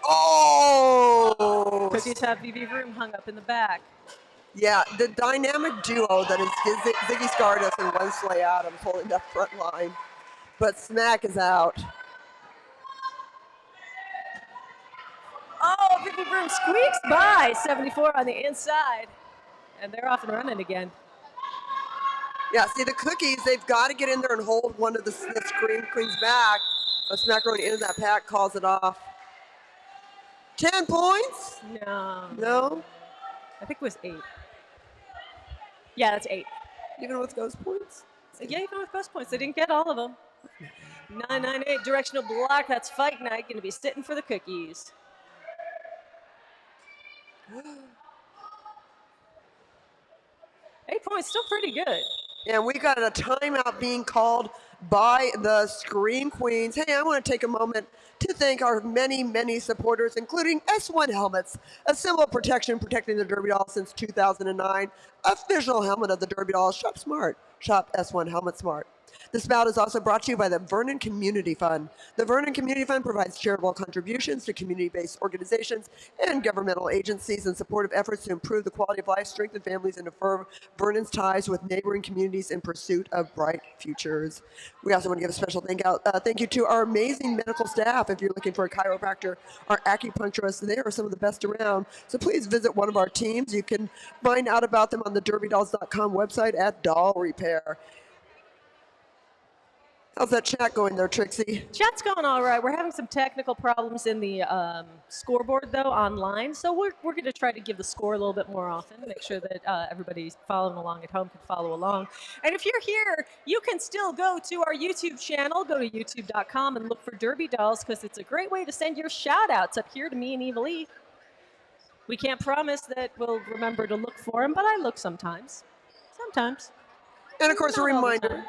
Oh! Cookies have VV Room hung up in the back. Yeah, the dynamic duo that is Ziggy Stardust and Wesley Adams holding that front line. But Smack is out. Oh, VV Room squeaks by. 74 on the inside. And they're off and running again. Yeah, see the cookies, they've got to get in there and hold one of the Scream Queens back. But Smackaroni into that pack calls it off. 10 points? No. No? I think it was 8. Yeah, that's 8. Even with ghost points? Yeah, even with ghost points, they didn't get all of them. 998 directional block. That's Fight Night. Going to be sitting for the cookies. 8 points, still pretty good. And we got a timeout being called by the Scream Queens. Hey, I want to take a moment to thank our many, many supporters, including S1 Helmets, a symbol of protection protecting the Derby Doll since 2009. Official helmet of the Derby Doll. Shop smart. Shop S1 Helmet Smart. This bout is also brought to you by the Vernon Community Fund. The Vernon Community Fund provides charitable contributions to community-based organizations and governmental agencies in support of efforts to improve the quality of life, strengthen families, and affirm Vernon's ties with neighboring communities in pursuit of bright futures. We also want to give a special thank you to our amazing medical staff. If you're looking for a chiropractor or acupuncturist, they are some of the best around. So please visit one of our teams. You can find out about them on the DerbyDolls.com website at Doll Repair. How's that chat going there, Trixie? Chat's going all right. We're having some technical problems in the scoreboard, though, online. So we're going to try to give the score a little bit more often, make sure that everybody following along at home can follow along. And if you're here, you can still go to our YouTube channel. Go to youtube.com and look for Derby Dolls, because it's a great way to send your shout-outs up here to me and Eva Lee. We can't promise that we'll remember to look for them, but I look sometimes. Sometimes. And of course, Not a all the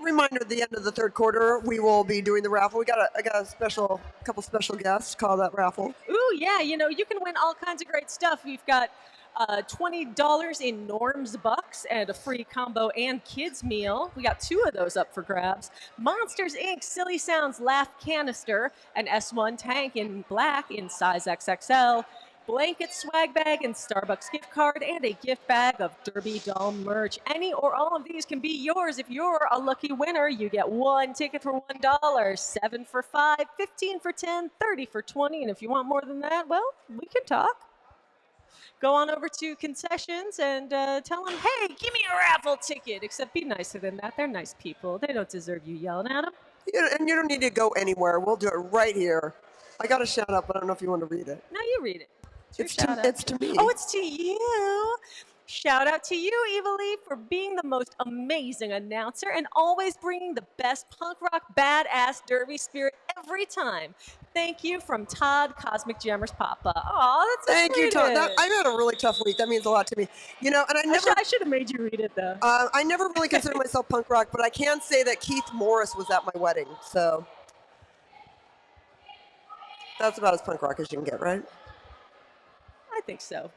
reminder at the end of the third quarter, we will be doing the raffle. I got a couple special guests call that raffle. Ooh, yeah, you can win all kinds of great stuff. We've got $20 in Norm's Bucks and a free combo and kids meal. We got 2 of those up for grabs. Monsters Inc. Silly Sounds Laugh Canister, an S1 tank in black in size XXL, blanket swag bag and Starbucks gift card, and a gift bag of Derby Doll merch. Any or all of these can be yours. If you're a lucky winner, you get 1 ticket for $1, 7 for $5, 15 for $10, 30 for $20, and if you want more than that, well, we can talk. Go on over to concessions and tell them, hey, give me a raffle ticket. Except be nicer than that. They're nice people. They don't deserve you yelling at them. And you don't need to go anywhere. We'll do it right here. I got a shout out, but I don't know if you want to read it. No, you read it. It's to me. Oh, it's to you. Shout out to you, Eva Lee, for being the most amazing announcer and always bringing the best punk rock badass derby spirit every time. Thank you from Todd, Cosmic Jammers Papa. Oh, that's Thank you, Todd. I've had a really tough week. That means a lot to me. And I should have made you read it, though. I never really considered myself punk rock, but I can say that Keith Morris was at my wedding. So that's about as punk rock as you can get, right? I think so.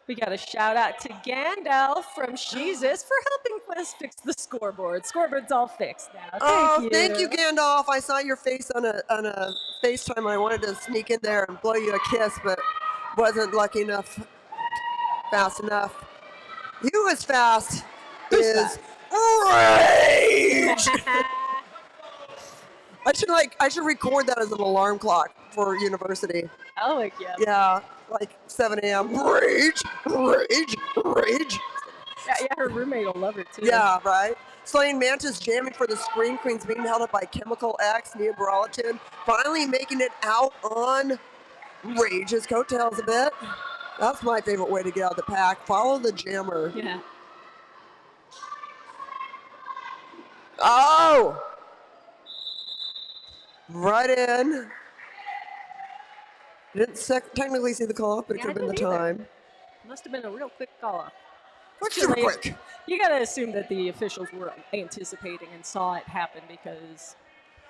We got a shout out to Gandalf from Sheezus for helping us fix the scoreboard. Scoreboard's all fixed now. Thank you, Gandalf. I saw your face on a FaceTime, and I wanted to sneak in there and blow you a kiss, but wasn't lucky enough, fast enough. You as fast is rage. I should record that as an alarm clock for university. Oh, yeah. Yeah, like 7 a.m. Rage, rage, Rage. Yeah, her roommate will love her too. Yeah, right. Slaying Mantis jamming for the Scream Queens, being held up by Chemical X, Nia Burlington, finally making it out on Rage's coattails a bit. That's my favorite way to get out of the pack. Follow the jammer. Yeah. Oh! Right in. Didn't technically see the call off, but it Yeah, could have been the I didn't either. time. Must have been a real quick call off. Super Fortunately, quick. you gotta assume that the officials were anticipating and saw it happen because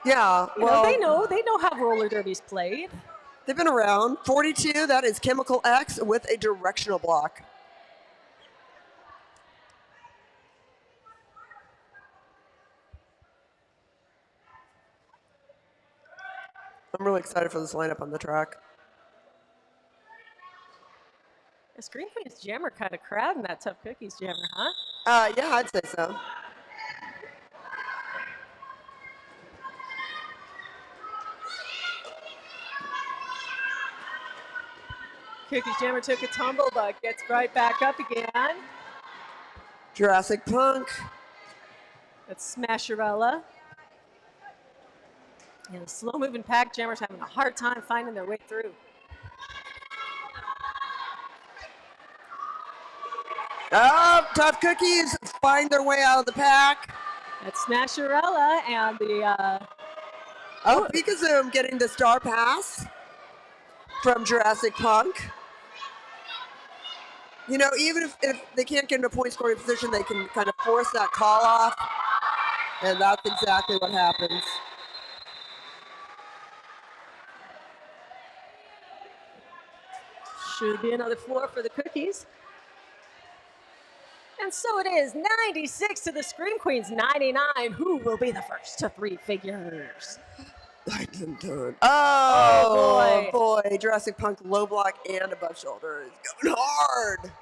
Yeah, you know, they know how roller derby's played. they've been around. 42, that is Chemical X with a directional block. I'm really excited for this lineup on the track. The Scream Queens jammer kind of crowding that Tough Cookies jammer, huh? Yeah, I'd say so. Cookies jammer took a tumble, but gets right back up again. Jurassic Punk. That's Smasherella. And the slow-moving pack jammers having a hard time finding their way through. Oh, Tough Cookies find their way out of the pack. That's Smasherella and the... Pikazoom getting the star pass from Jurassic Punk. You know, even if they can't get in a point scoring position, they can kind of force that call off. And that's exactly what happens. Should be another 4 for the Cookies. And so it is, 96 to the Scream Queens, 99. Who will be the first to 3 figures? Oh, boy. Jurassic Punk low block and above shoulder is going hard.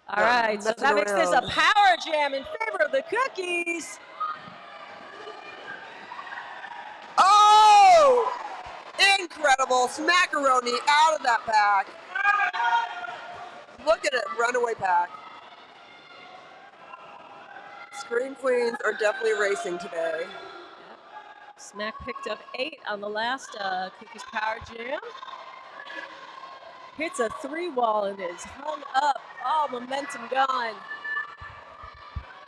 All right, so that makes this a power jam in favor of the Cookies. Oh! Incredible. Smackaroni out of that pack. Look at it, runaway pack. Scream Queens are definitely racing today. Yep. Smack picked up 8 on the last Cookies Power Jam. Hits a 3-wall and is hung up. All momentum gone.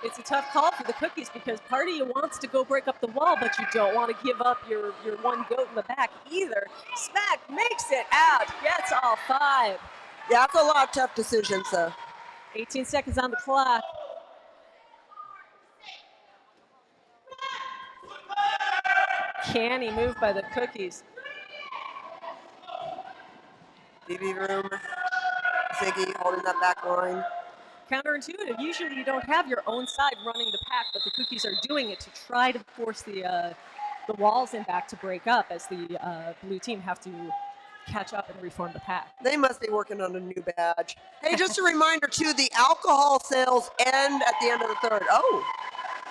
It's a tough call for the Cookies because part of you wants to go break up the wall, but you don't want to give up your one goat in the back either. Smack makes it out, gets all 5. Yeah, that's a lot of tough decisions, though. 18 seconds on the clock. Canny move by the Cookies. BB room. Ziggy holding that back line. Counterintuitive. Usually you don't have your own side running the pack, but the Cookies are doing it to try to force the walls in back to break up as the blue team have to catch up and reform the pack. They must be working on a new badge. Hey, just a reminder, too, the alcohol sales end at the end of the third. Oh.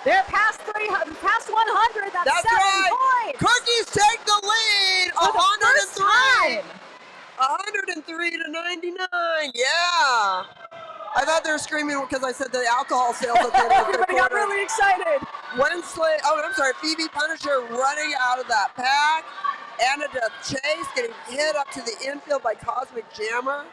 They're past 300, past 100. That's 7 right. points. Cookies take the lead. For the first time. 103 to 99. Yeah. I thought they were screaming because I said the alcohol sales at the end of the Everybody got really excited. Phoebe Punisher running out of that pack. Anna Chase getting hit up to the infield by Cosmic Jammer.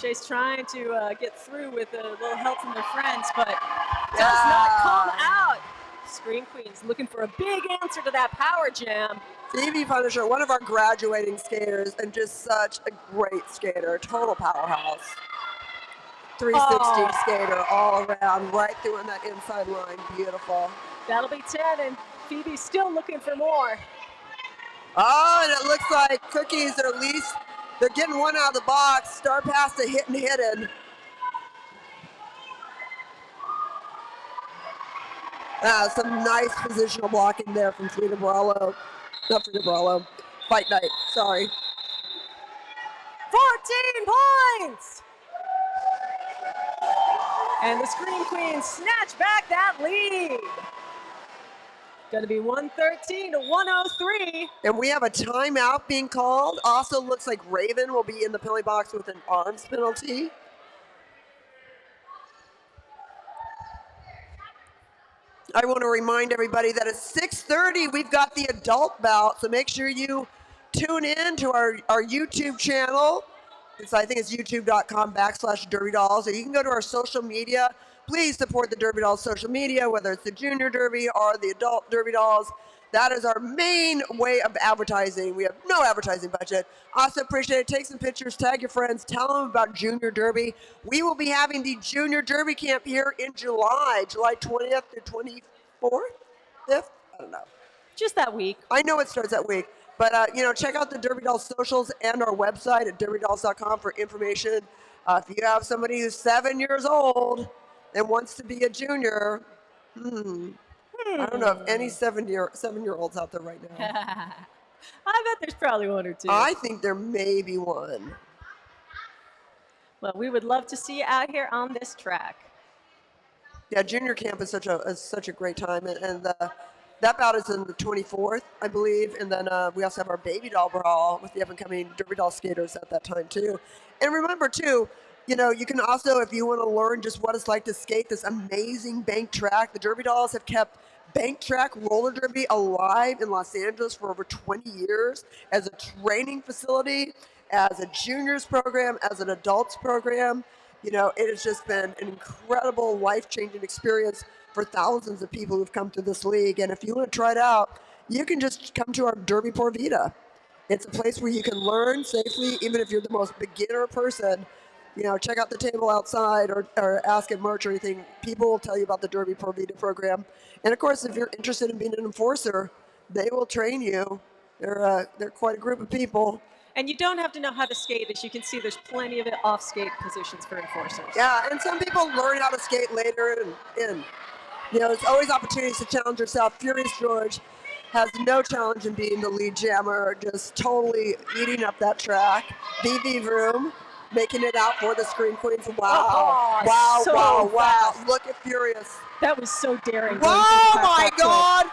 Chase trying to get through with a little help from their friends, but does not come out. Scream Queens looking for a big answer to that power jam. Phoebe Punisher, one of our graduating skaters, and just such a great skater, total powerhouse. 360 skater all around, right through in that inside line, beautiful. That'll be 10, and Phoebe's still looking for more. Oh, and it looks like Cookies are at least, they're getting one out of the box. Star pass to hit and hidden. Some nice positional blocking there from Frida Brallo. Not Frida Brallo. Fight Night, sorry. 14 points! And the Scream Queens snatch back that lead. going to be 113 to 103. And we have a timeout being called. Also looks like Raven will be in the penalty box with an arms penalty. I want to remind everybody that at 6:30 we've got the adult bout, so make sure you tune in to our YouTube channel. I think it's youtube.com/Derby Dolls, or you can go to our social media. Please support the Derby Dolls social media, whether it's the Junior Derby or the adult Derby Dolls. That is our main way of advertising. We have no advertising budget. Also appreciate it. Take some pictures, tag your friends, tell them about Junior Derby. We will be having the Junior Derby camp here in July 20th through 24th, 5th, I don't know. Just that week. I know it starts that week, but check out the Derby Dolls socials and our website at derbydolls.com for information. If you have somebody who's 7 years old and wants to be a junior, I don't know if any 7-year-olds out there right now. I bet there's probably one or two. I think there may be one. Well, we would love to see you out here on this track. Yeah, junior camp is such a great time, and that bout is on the 24th, I believe, and then we also have our baby doll brawl with the up-and-coming Derby Doll skaters at that time too. And remember too, you can also, if you want to learn just what it's like to skate this amazing bank track, the Derby Dolls have kept bank track roller derby alive in Los Angeles for over 20 years as a training facility, as a juniors program, as an adults program. It has just been an incredible life-changing experience for thousands of people who've come to this league. And if you want to try it out, you can just come to our Derby Por Vida. It's a place where you can learn safely, even if you're the most beginner person. Check out the table outside or ask at merch or anything. People will tell you about the Derby Por Vida program. And of course, if you're interested in being an enforcer, they will train you. They're quite a group of people. And you don't have to know how to skate. As you can see, there's plenty of off-skate positions for enforcers. Yeah, and some people learn how to skate later. And there's always opportunities to challenge yourself. Furious George has no challenge in being the lead jammer, just totally eating up that track. BB Vroom making it out for the Scream Queens. Wow. Oh, wow, so wow. fast. Look at Furious. That was so daring. Oh, my God.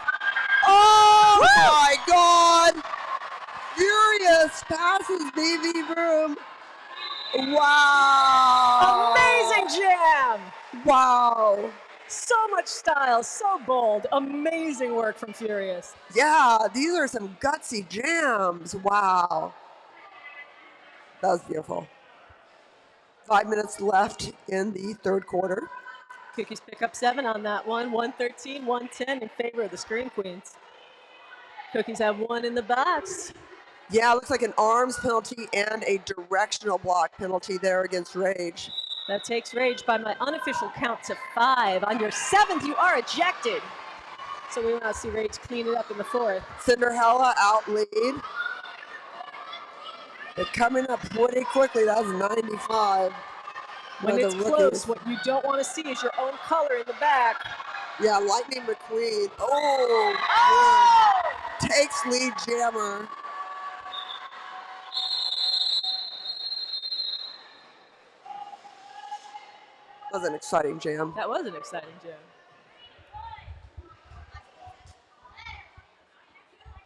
Oh, my God. Furious passes BB Vroom. Wow. Amazing jam. Wow. So much style, so bold. Amazing work from Furious. Yeah, these are some gutsy jams. Wow. That was beautiful. 5 minutes left in the third quarter. Cookies pick up 7 on that one. 113, 110 in favor of the Scream Queens. Cookies have 1 in the box. Yeah, it looks like an arms penalty and a directional block penalty there against Rage. That takes Rage by my unofficial count to 5. On your 7th, you are ejected. So we want to see Rage clean it up in the 4th. Cinderella out lead. They're coming up pretty quickly. That was 95. When it's close, what you don't want to see is your own color in the back. Yeah, Lightning McQueen. Oh! Takes lead jammer. That was an exciting jam. That was an exciting jam.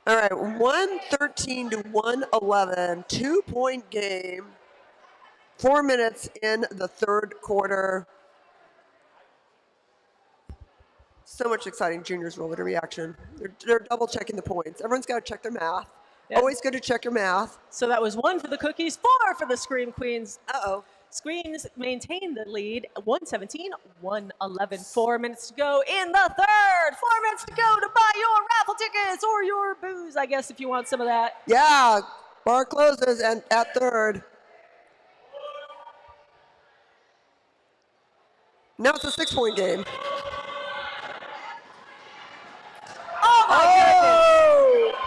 All right, 113 to 111, 2-point game. 4 minutes in the third quarter. So much exciting juniors roller derby action. They're double checking the points. Everyone's got to check their math. Yep. Always good to check your math. So that was 1 for the Cookies, 4 for the Scream Queens. Uh-oh. Screams maintain the lead, 117, 111. 4 minutes to go in the third. 4 minutes to go to buy your raffle tickets or your booze, I guess, if you want some of that. Yeah, bar closes and at third. Now it's a 6-point game. Oh, my goodness.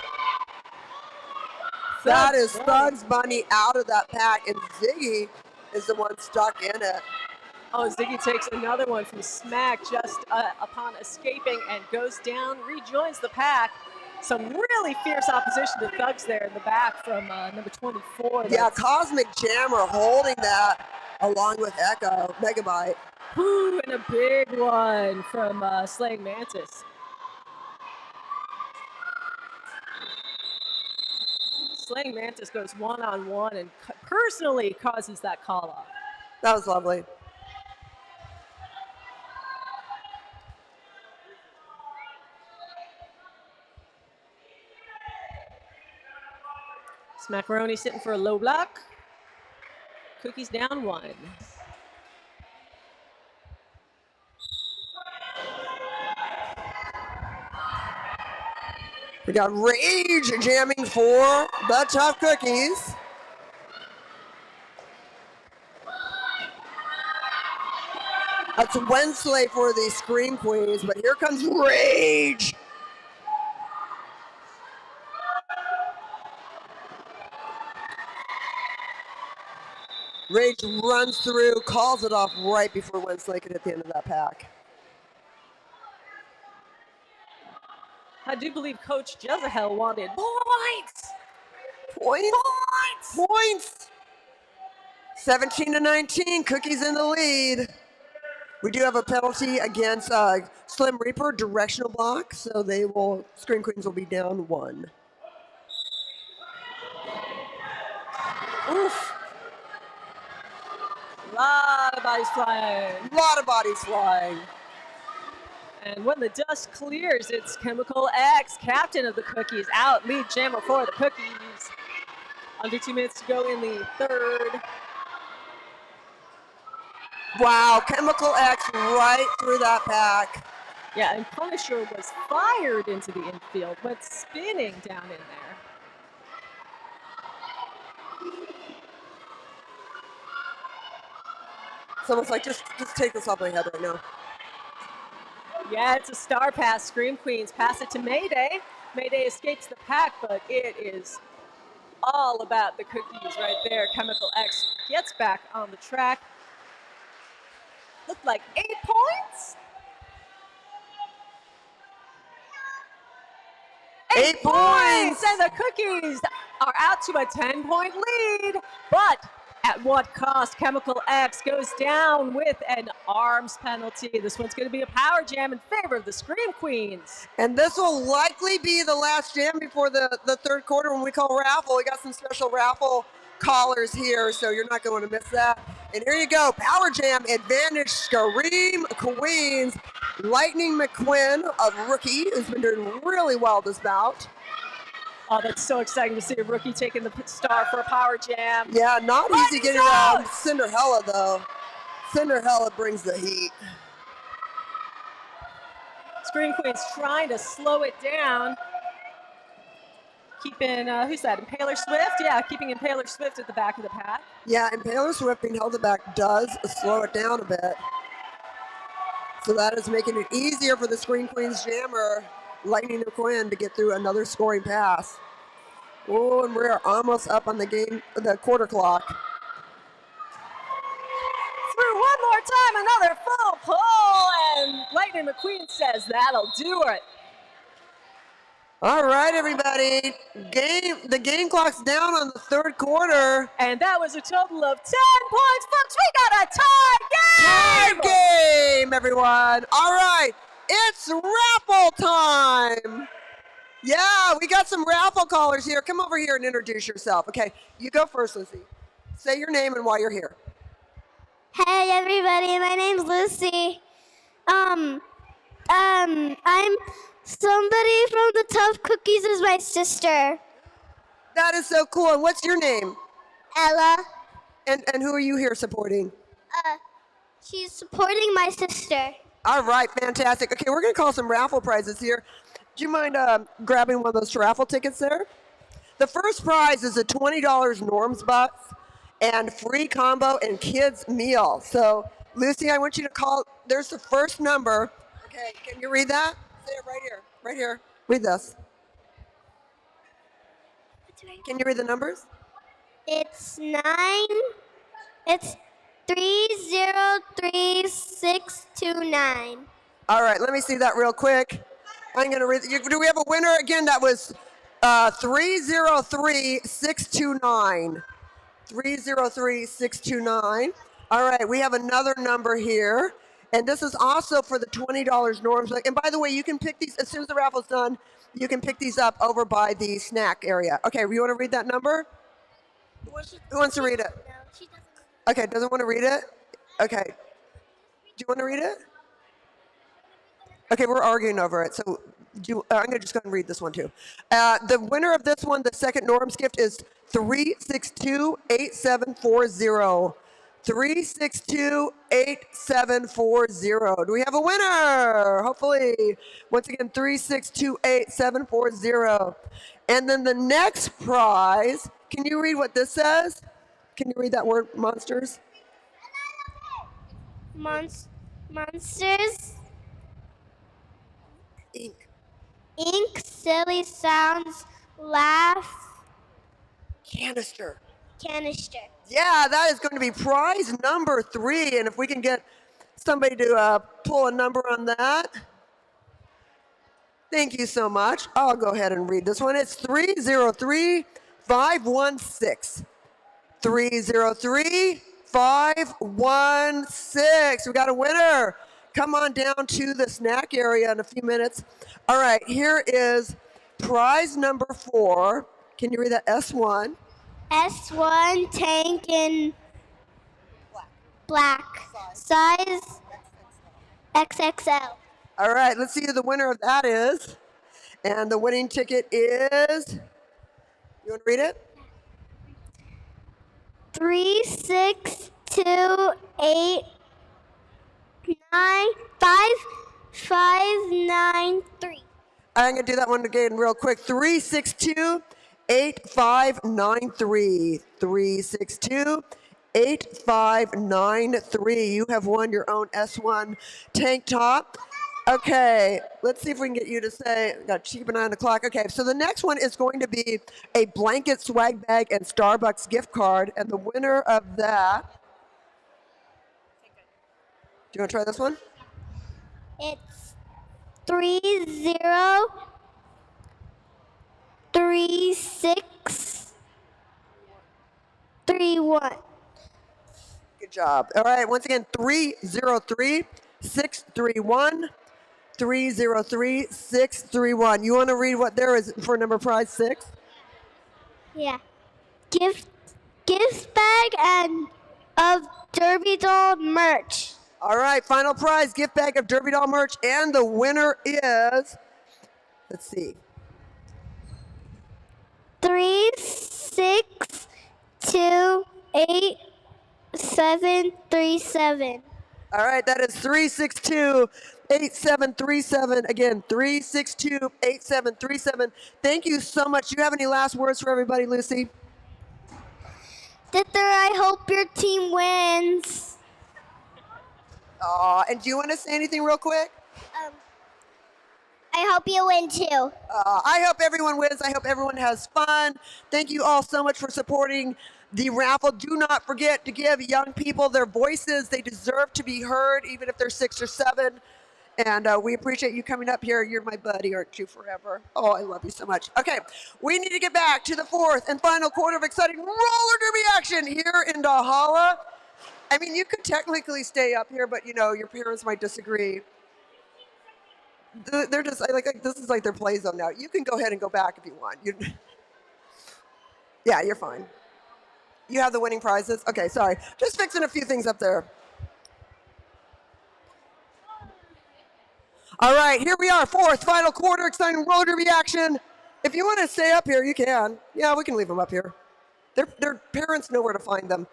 That is Thugs Bunny out of that pack, and Ziggy is the one stuck in it. Oh, Ziggy takes another one from Smack just upon escaping and goes down, rejoins the pack. Some really fierce opposition to Thugs there in the back from number 24. Yeah, Cosmic Jammer holding that along with Echo, Megabyte. Ooh, and a big one from Slaying Mantis. Slaying Mantis goes one-on-one and personally causes that call off. That was lovely. Smackaroni sitting for a low block. Cookies down 1. We got Rage jamming for the Tough Cookies. That's Wensley for the Scream Queens, but here comes Rage. Rage runs through, calls it off right before Wensley could hit the end of that pack. I do believe Coach Jezahel wanted points. Points. 17-19, Cookies in the lead. We do have a penalty against Slim Reaper, directional block, so Scream Queens will be down 1. Oof. Lot of bodies flying. And when the dust clears, it's Chemical X, captain of the Cookies, out, lead jammer for the Cookies. Under 2 minutes to go in the third. Wow, Chemical X right through that pack. Yeah, and Punisher was fired into the infield, but spinning down in there. Someone's like, just take this off my head right now. Yeah, it's a star pass. Scream Queens pass it to Mayday. Mayday escapes the pack, but it is all about the Cookies right there. Chemical X gets back on the track. Looked like 8 points. 8 points! And the Cookies are out to a 10-point lead. But at what cost? Chemical X goes down with an arms penalty. This one's going to be a power jam in favor of the Scream Queens. And this will likely be the last jam before the third quarter when we call raffle. We got some special raffle callers here, so you're not going to miss that. And here you go, power jam, advantage Scream Queens. Lightning McQuinn, a rookie, who's been doing really well this bout. Oh, that's so exciting to see a rookie taking the star for a power jam. Yeah, not easy getting around Cinderella, though. Cinderella brings the heat. Scream Queens trying to slow it down. Keeping, who's that, Impaler Swift? Yeah, keeping Impaler Swift at the back of the pack. Yeah, Impaler Swift being held back does slow it down a bit. So that is making it easier for the Scream Queens jammer, Lightning McQuinn, to get through another scoring pass. Oh, and we're almost up on the quarter clock. Through one more time, another full pull, and Lightning McQueen says that'll do it. All right, everybody. The game clock's down on the third quarter. And that was a total of 10 points, folks. We got a tie game! Tie game, everyone. All right, it's raffle time. Yeah, we got some raffle callers here. Come over here and introduce yourself. Okay, you go first, Lucy. Say your name and why you're here. Hey everybody, my name's Lucy. I'm somebody from the Tough Cookies is my sister. That is so cool. And what's your name? Ella. And who are you here supporting? She's supporting my sister. All right, fantastic. Okay, we're gonna call some raffle prizes here. Do you mind grabbing one of those raffle tickets there? The first prize is a $20 Norm's Bucks and free combo and kids meal. So, Lucy, I want you to call. There's the first number. Okay, can you read that? Say it right here. Right here. Read this. Can you read the numbers? It's 303629. All right, let me see that real quick. I'm gonna read. Do we have a winner again? That was 303629. 303629. All right, we have another number here. And this is also for the $20 norms. And by the way, you can pick these as soon as the raffle's done. You can pick these up over by the snack area. Okay, you want to read that number? Who wants to read it? No, she doesn't. Okay, doesn't want to read it? Okay. Do you want to read it? Okay, we're arguing over it, so I'm going to just go and read this one too. The winner of this one, the second Norm's gift, is 3628740. 3628740. Do we have a winner? Hopefully. Once again, 3628740. And then the next prize, can you read what this says? Can you read that word, monsters? Monsters. Ink. Ink, silly sounds, laugh, Canister. canister. Yeah, that is going to be prize number 3. And if we can get somebody to pull a number on that. Thank you so much. I'll go ahead and read this one. It's 303516. 303516. We got a winner. Come on down to the snack area in a few minutes. All right, here is prize number 4. Can you read that? S1. S1 tank in black. Size XXL. All right, let's see who the winner of that is. And the winning ticket is, you want to read it? 362895593. I'm going to do that one again real quick. 3628593. 3628593. You have won your own S1 tank top. Okay, let's see if we can get you to say, got to keep an eye on the clock. Okay, so the next one is going to be a blanket swag bag and Starbucks gift card. And the winner of that, do you want to try this one? It's 303631. Good job. All right, once again, 303631. 303631. You want to read what there is for number prize 6? Yeah. Gift bag and of Derby doll merch. All right, final prize, gift bag of Derby doll merch, and the winner is, let's see. 3628737. All right, that is 3628737. Again, 3628737. Thank you so much. Do you have any last words for everybody, Lucy? Dither, I hope your team wins. And do you want to say anything real quick? I hope you win too. I hope everyone wins. I hope everyone has fun. Thank you all so much for supporting the raffle. Do not forget to give young people their voices. They deserve to be heard, even if they're 6 or 7. And we appreciate you coming up here. You're my buddy, aren't you, forever? Oh, I love you so much. Okay, we need to get back to the 4th and final quarter of exciting roller derby action here in Valhalla. I mean, you could technically stay up here, but, you know, your parents might disagree. They're just, like this is like their play zone now. You can go ahead and go back if you want. Yeah, you're fine. You have the winning prizes? Okay, sorry. Just fixing a few things up there. All right, here we are, 4th, final quarter, exciting roller derby action. If you want to stay up here, you can. Yeah, we can leave them up here. Their parents know where to find them.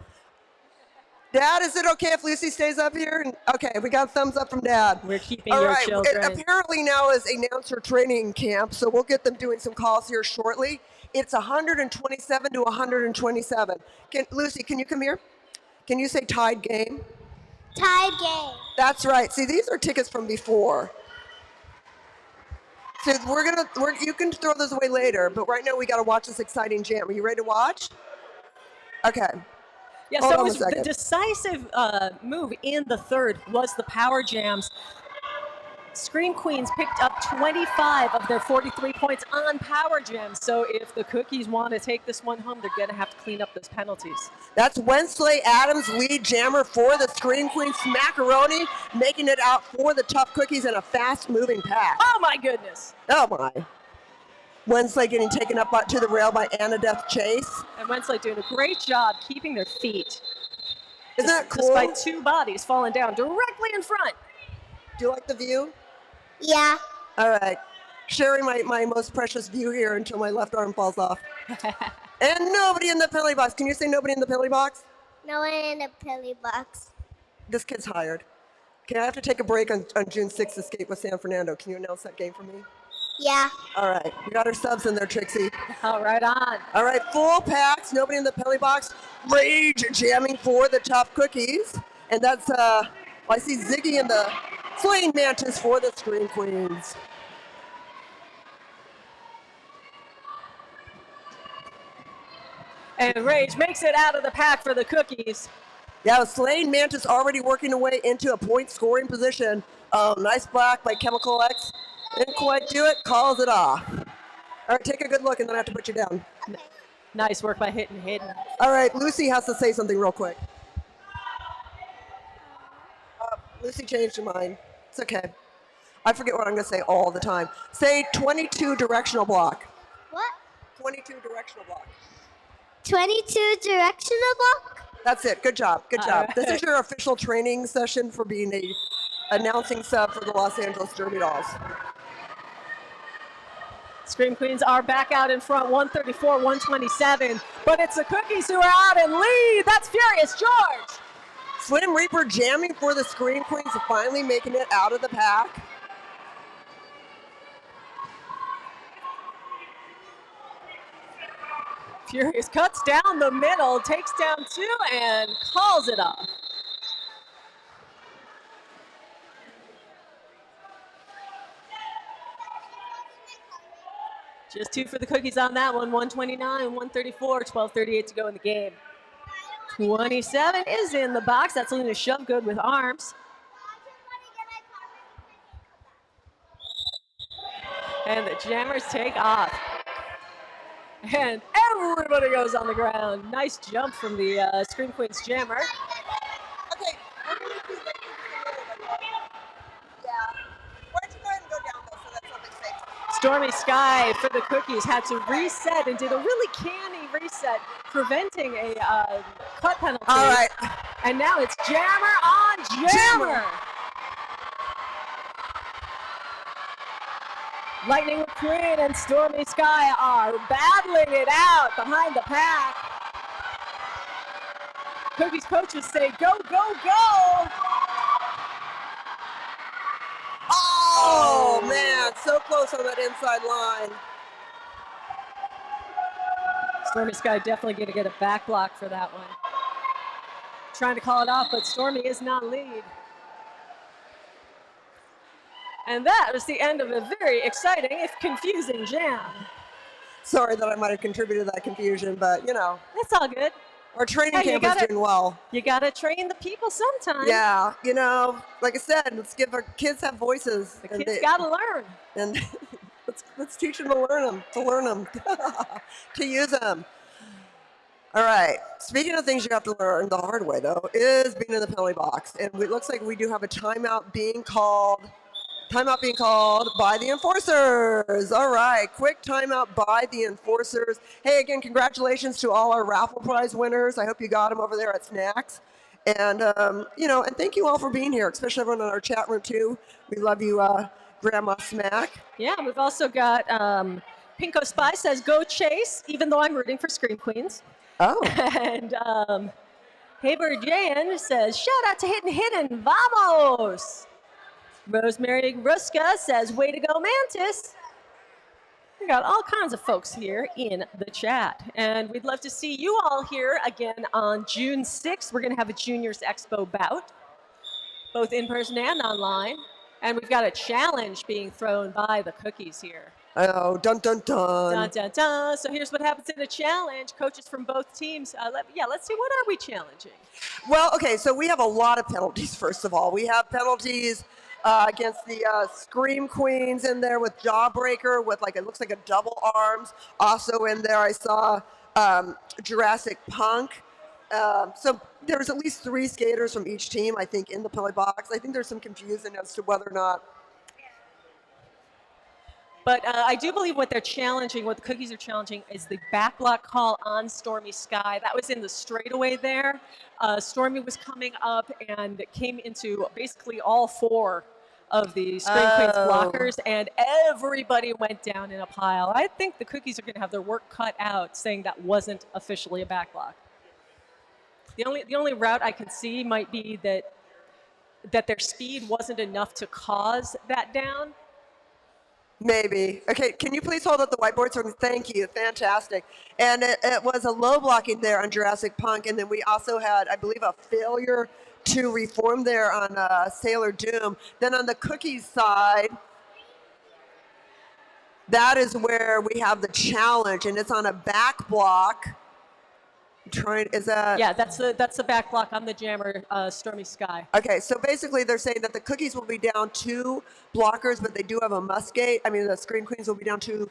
Dad, is it okay if Lucy stays up here? Okay, we got a thumbs up from Dad. We're keeping your children. It apparently now is announcer training camp, so we'll get them doing some calls here shortly. It's 127 to 127. Lucy, can you come here? Can you say tied game? Tied game. That's right. See, these are tickets from before. So you can throw those away later, but right now we got to watch this exciting jam. Are you ready to watch? Okay. Yeah, Hold so on a it was the second. decisive move in the 3rd was the power jams. Scream Queens picked up 25 of their 43 points on Power Gems. So if the Cookies want to take this one home, they're going to have to clean up those penalties. That's Wensley Adams, lead jammer for the Scream Queens. Macaroni making it out for the Tough Cookies in a fast-moving pack. Oh, my goodness. Oh, my. Wensley getting taken up to the rail by Annadeth Chase. And Wensley doing a great job keeping their feet. Isn't that cool? Despite two bodies falling down directly in front. Do you like the view? Yeah. All right. Sharing my most precious view here until my left arm falls off. And nobody in the penalty box. Can you say nobody in the penalty box? No one in the penalty box. This kid's hired. Okay, I have to take a break on June 6th to skate with San Fernando. Can you announce that game for me? Yeah. All right. We got our subs in there, Trixie. All right, on. All right, full packs. Nobody in the penalty box. Rage jamming for the Tough Cookies. And that's, I see Ziggy in the Slaying Mantis for the Scream Queens. And Rage makes it out of the pack for the Cookies. Yeah, Slaying Mantis already working away into a point scoring position. Nice block by Chemical X. Didn't quite do it, calls it off. All right, take a good look and then I have to put you down. Okay. Nice work by Hidden. All right, Lucy has to say something real quick. Lucy changed her mind. It's okay. I forget what I'm going to say all the time. Say 22 directional block. What? 22 directional block. 22 directional block? That's it. Good job. Good job. right. This is your official training session for being a announcing sub for the Los Angeles Derby Dolls. Scream Queens are back out in front, 134-127. But it's the Cookies who are out in lead. That's Furious George. Slim Reaper jamming for the Scream Queens, finally making it out of the pack. Furious cuts down the middle, takes down two, and calls it off. Just two for the Cookies on that one, 129, 134, 12:38 to go in the game. 27 is in the box. That's Luna Shovegood with arms. And the Jammers take off. And everybody goes on the ground. Nice jump from the Scream Queens Jammer. Okay, we're going to do like yeah. Why don't you go ahead and go down though so that's something safe. Stormy Sky for the Cookies had to reset and did a really canny reset, preventing a cut penalty. All right. And now it's Jammer on Jammer. Lightning McQueen and Stormy Sky are battling it out behind the pack. Cookies coaches say, go, go, go. Oh, man, so close on that inside line. Stormy Sky definitely going to get a back block for that one. Trying to call it off, but Stormy is not lead. And that was the end of a very exciting, if confusing, jam. Sorry that I might have contributed to that confusion, but, you know. It's all good. Our training camp is doing well. You got to train the people sometime. Yeah, you know, like I said, let's give our kids have voices. The kids got to learn. And let's teach them to learn them, to use them. All right, speaking of things you have to learn the hard way, though, is being in the penalty box. And it looks like we do have a timeout being called. Timeout being called by the enforcers. All right, quick timeout by the enforcers. Hey, again, congratulations to all our raffle prize winners. I hope you got them over there at Snacks. And, you know, and thank you all for being here, especially everyone in our chat room, too. We love you, Grandma Smack. Yeah, we've also got Pinko Spy says, go Chase, even though I'm rooting for Scream Queens. Oh. And Haber Jan says, shout out to Hidden, vamos! Rosemary Ruska says, way to go, Mantis. We got all kinds of folks here in the chat. And we'd love to see you all here again on June 6th. We're going to have a Juniors Expo bout, both in person and online. And we've got a challenge being thrown by the Cookies here. Oh, dun, dun, dun. Dun, dun, dun. So here's what happens in a challenge. Coaches from both teams. Let's see, what are we challenging? Well, okay, so we have a lot of penalties, first of all. We have penalties against the Scream Queens in there with Jawbreaker with like, it looks like a double arms. Also in there, I saw Jurassic Punk. So there was at least 3 skaters from each team, I think, in the penalty box. I think there's some confusion as to whether or not. But I do believe what they're challenging, what the Cookies are challenging, is the back block call on Stormy Sky. That was in the straightaway there. Stormy was coming up and came into basically all 4 of the Scream Queens blockers, and everybody went down in a pile. I think the Cookies are going to have their work cut out saying that wasn't officially a back block. The only route I can see might be that their speed wasn't enough to cause that down. Maybe. Okay, can you please hold up the whiteboard? Thank you, fantastic. And it was a low blocking there on Jurassic Punk, and then we also had, I believe, a failure to reform there on Sailor Doom. Then on the Cookies side, that is where we have the challenge, and it's on a back block. Is that? Yeah, that's the back block on the jammer, Stormy Sky. Okay, so basically they're saying that the Cookies will be down 2 blockers, but they do have a muskate. I mean, the Scream Queens will be down 2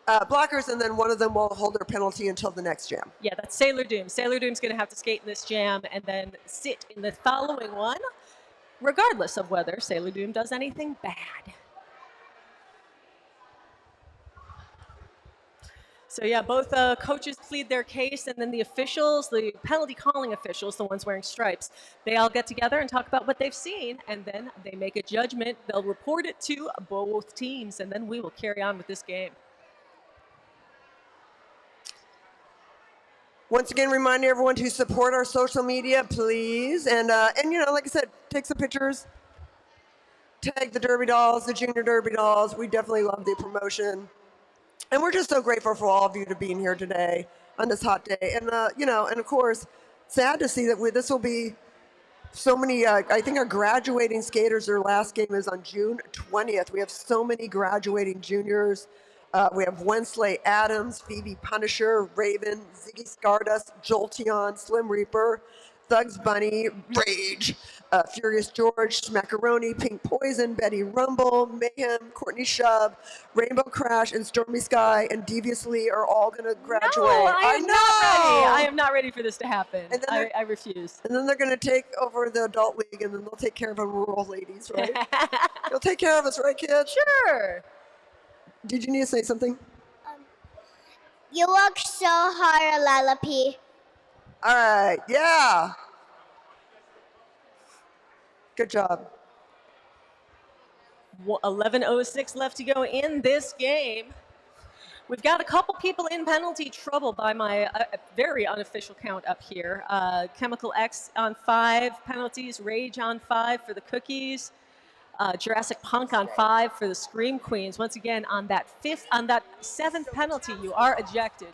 blockers, and then one of them will hold their penalty until the next jam. Yeah, that's Sailor Doom. Sailor Doom's going to have to skate in this jam and then sit in the following one, regardless of whether Sailor Doom does anything bad. So yeah, both coaches plead their case, and then the officials, the penalty calling officials, the ones wearing stripes, they all get together and talk about what they've seen, and then they make a judgment. They'll report it to both teams, and then we will carry on with this game. Once again, reminding everyone to support our social media, please, and you know, like I said, take some pictures, tag the Derby Dolls, the Junior Derby Dolls. We definitely love the promotion. And we're just so grateful for all of you to being here today on this hot day. And, you know, and of course, sad to see that this will be so many, I think our graduating skaters, their last game is on June 20th. We have so many graduating juniors. We have Wensley Adams, Phoebe Punisher, Raven, Ziggy Stardust, Jolteon, Slim Reaper, Thugs Bunny, Rage, Furious George, Macaroni, Pink Poison, Betty Rumble, Mayhem, Courtney Shove, Rainbow Crash, and Stormy Sky, and Deviously are all going to graduate. No, I am not ready. I am not ready for this to happen. And then I refuse. And then they're going to take over the adult league, and then they'll take care of our rural ladies, right? They'll take care of us, right, kids? Sure. Did you need to say something? You work so hard, Lalapi. All right, yeah. Good job. 11:06 left to go in this game. We've got a couple people in penalty trouble by my very unofficial count up here. Chemical X on 5 penalties, Rage on 5 for the Cookies, Jurassic Punk on 5 for the Scream Queens. Once again, on that 7th penalty, you are ejected.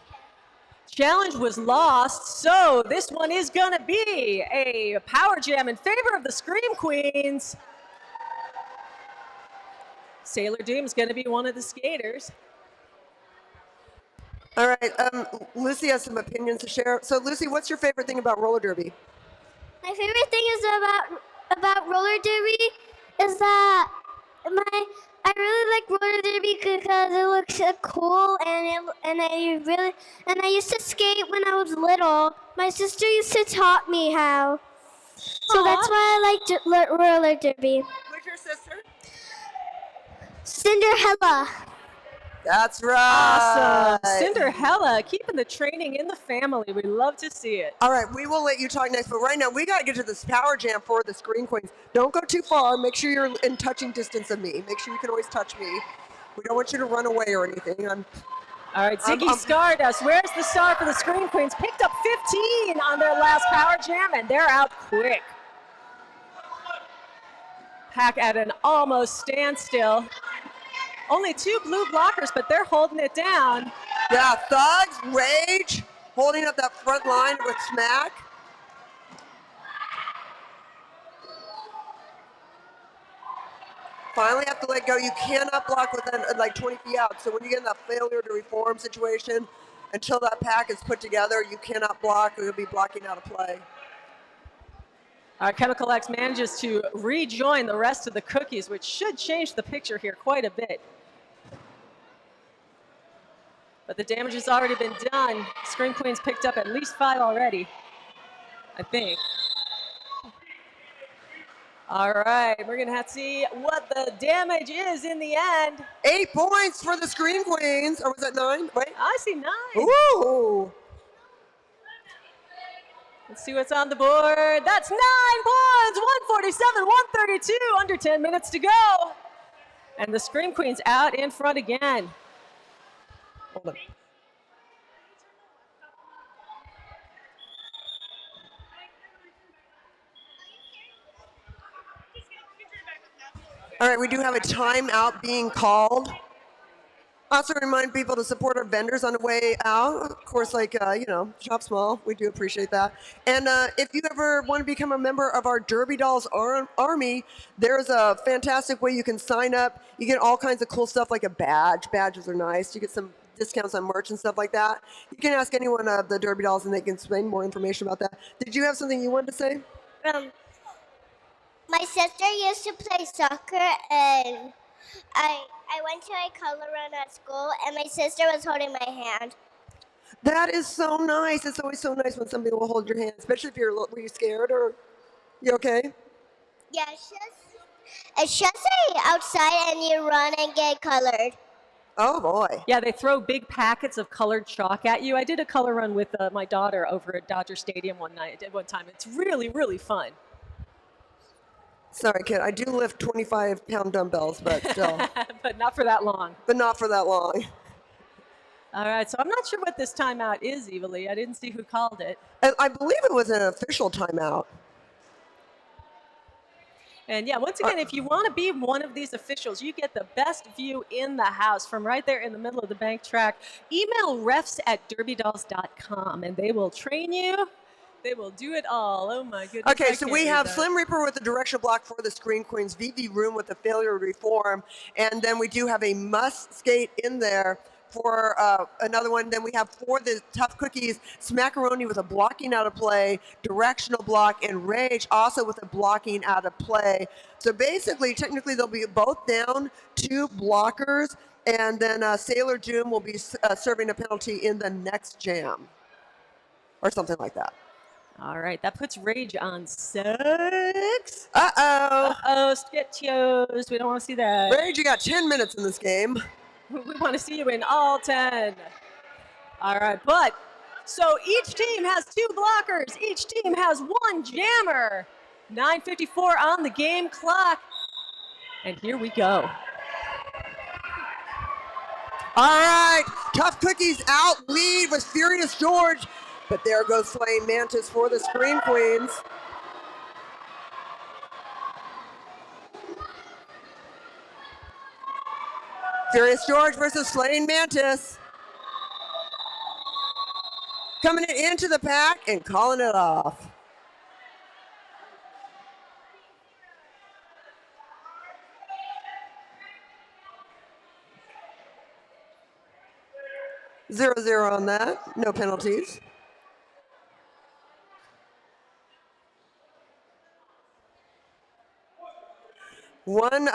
Challenge was lost, so this one is gonna be a power jam in favor of the Scream Queens. Sailor Doom is gonna be one of the skaters. All right, Lucy has some opinions to share. So Lucy, what's your favorite thing about roller derby? My favorite thing is about roller derby is that I really like roller derby because it looks so cool, and I used to skate when I was little. My sister used to taught me how, so that's why I like roller derby. Who's your sister? Cinderella. That's right. Awesome. Cinderella, keeping the training in the family. We love to see it. All right, we will let you talk next, but right now we got to get to this power jam for the Scream Queens. Don't go too far. Make sure you're in touching distance of me. Make sure you can always touch me. We don't want you to run away or anything. All right, Ziggy Stardust, where's the star for the Scream Queens? Picked up 15 on their last power jam, and they're out quick. Pack at an almost standstill. Only 2 blue blockers, but they're holding it down. Yeah, Thugs, Rage, holding up that front line with Smack. Finally have to let go. You cannot block within like 20 feet out. So when you get in that failure to reform situation, until that pack is put together, you cannot block or you'll be blocking out of play. Our Chemical X manages to rejoin the rest of the cookies, which should change the picture here quite a bit. But the damage has already been done. Scream Queen's picked up at least 5 already, I think. All right, we're gonna have to see what the damage is in the end. 8 points for the Scream Queens. Or was that 9? Wait. I see 9. Ooh. Let's see what's on the board. That's 9 points, 147, 132, under 10 minutes to go. And the Scream Queen's out in front again. Hold on. All right, we do have a timeout being called. Also remind people to support our vendors on the way out. Of course, like, shop small. We do appreciate that. And if you ever want to become a member of our Derby Dolls Army, there's a fantastic way you can sign up. You get all kinds of cool stuff like a badge. Badges are nice. You get some discounts on merch and stuff like that. You can ask anyone of the Derby Dolls and they can explain more information about that. Did you have something you wanted to say? My sister used to play soccer, and I went to a color run at school, and my sister was holding my hand. That is so nice. It's always so nice when somebody will hold your hand, especially if were you scared or you okay? Yeah, it's just outside, and you run and get colored. Oh boy. Yeah, they throw big packets of colored chalk at you. I did a color run with my daughter over at Dodger Stadium one time. It's really, really fun. Sorry, kid. I do lift 25-pound dumbbells, but still. But not for that long. But not for that long. All right, so I'm not sure what this timeout is, Evilly. I didn't see who called it. I believe it was an official timeout. And yeah, once again, if you want to be one of these officials, you get the best view in the house from right there in the middle of the bank track. Email refs@derbydolls.com and they will train you. They will do it all. Oh my goodness. Okay, so we have Slim Reaper with the directional block for the Screen Queens, VV Room with the failure reform, and then we do have a must skate in there for another one. Then we have for the Tough Cookies, Smackaroni with a blocking out of play, directional block, and Rage also with a blocking out of play. So basically, technically, they'll be both down 2 blockers, and then Sailor Doom will be serving a penalty in the next jam, or something like that. All right, that puts Rage on 6. Uh-oh. Uh-oh, Sketchios. We don't want to see that. Rage, you got 10 minutes in this game. We want to see you in all 10. All right, but so each team has 2 blockers. Each team has 1 jammer. 9:54 on the game clock. And here we go. All right, Tough Cookies out lead with Furious George. But there goes Flame Mantis for the Scream Queens. Furious George versus Flame Mantis. Coming into the pack and calling it off. Zero on that, no penalties. One,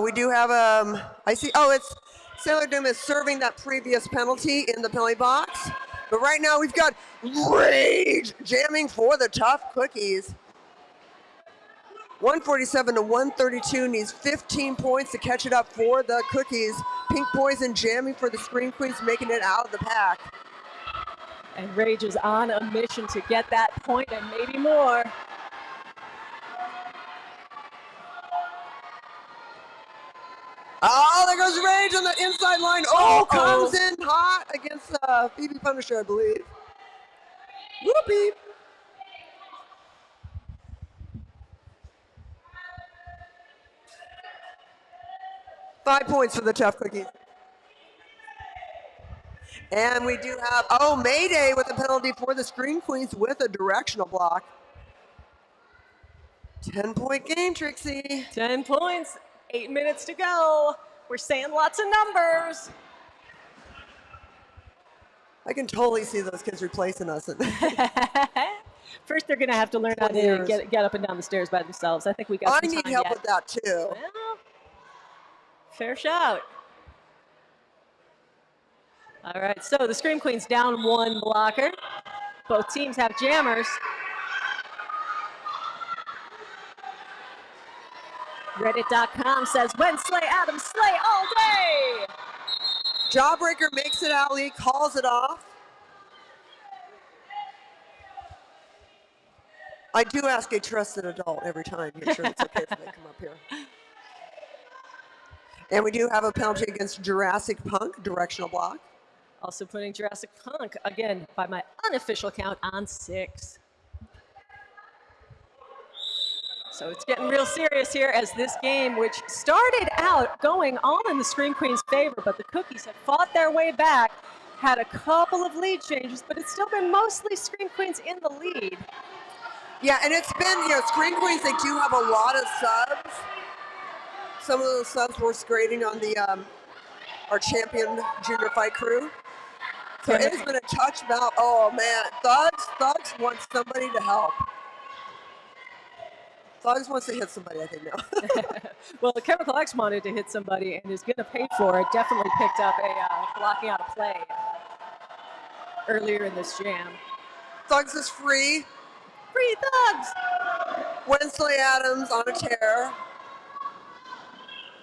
we do have, I see, it's Sailor Doom is serving that previous penalty in the penalty box. But right now we've got Rage jamming for the Tough Cookies. 147 to 132, needs 15 points to catch it up for the Cookies. Pink Poison jamming for the Scream Queens, making it out of the pack. And Rage is on a mission to get that point and maybe more. Oh, there goes Rage on the inside line. Oh, comes in hot against BB Punisher, I believe. Whoopee. Five points for the Tough Cookies. And we do have, Mayday with a penalty for the Scream Queens with a directional block. 10-point game, Trixie. 10 points. 8 minutes to go. We're saying lots of numbers. I can totally see those kids replacing us. First think they're going to have to learn how 20 to years. get up and down the stairs by themselves. I think we got I some need time help yet. with that too. Well, fair shout. All right, so the Scream Queens down one blocker. Both teams have jammers. Reddit.com says, when slay Adams, slay all day. Jawbreaker makes it out, Lee calls it off. I do ask a trusted adult every time, make sure it's okay if they come up here. And we do have a penalty against Jurassic Punk, directional block. Also putting Jurassic Punk, again, by my unofficial count, on 6. So it's getting real serious here as this game, which started out going all in the Scream Queens' favor, but the Cookies have fought their way back, had a couple of lead changes, but it's still been mostly Scream Queens in the lead. Yeah, and it's been, Scream Queens, they do have a lot of subs. Some of those subs were grading on the our champion junior fight crew. So it has been a touch bout. Oh man, Thugs wants somebody to help. Thugs wants to hit somebody, I think now. Well, the Chemical X wanted to hit somebody and is going to pay for it. Definitely picked up a blocking out a play earlier in this jam. Thugs is free. Free Thugs! Wednesday Adams on a tear.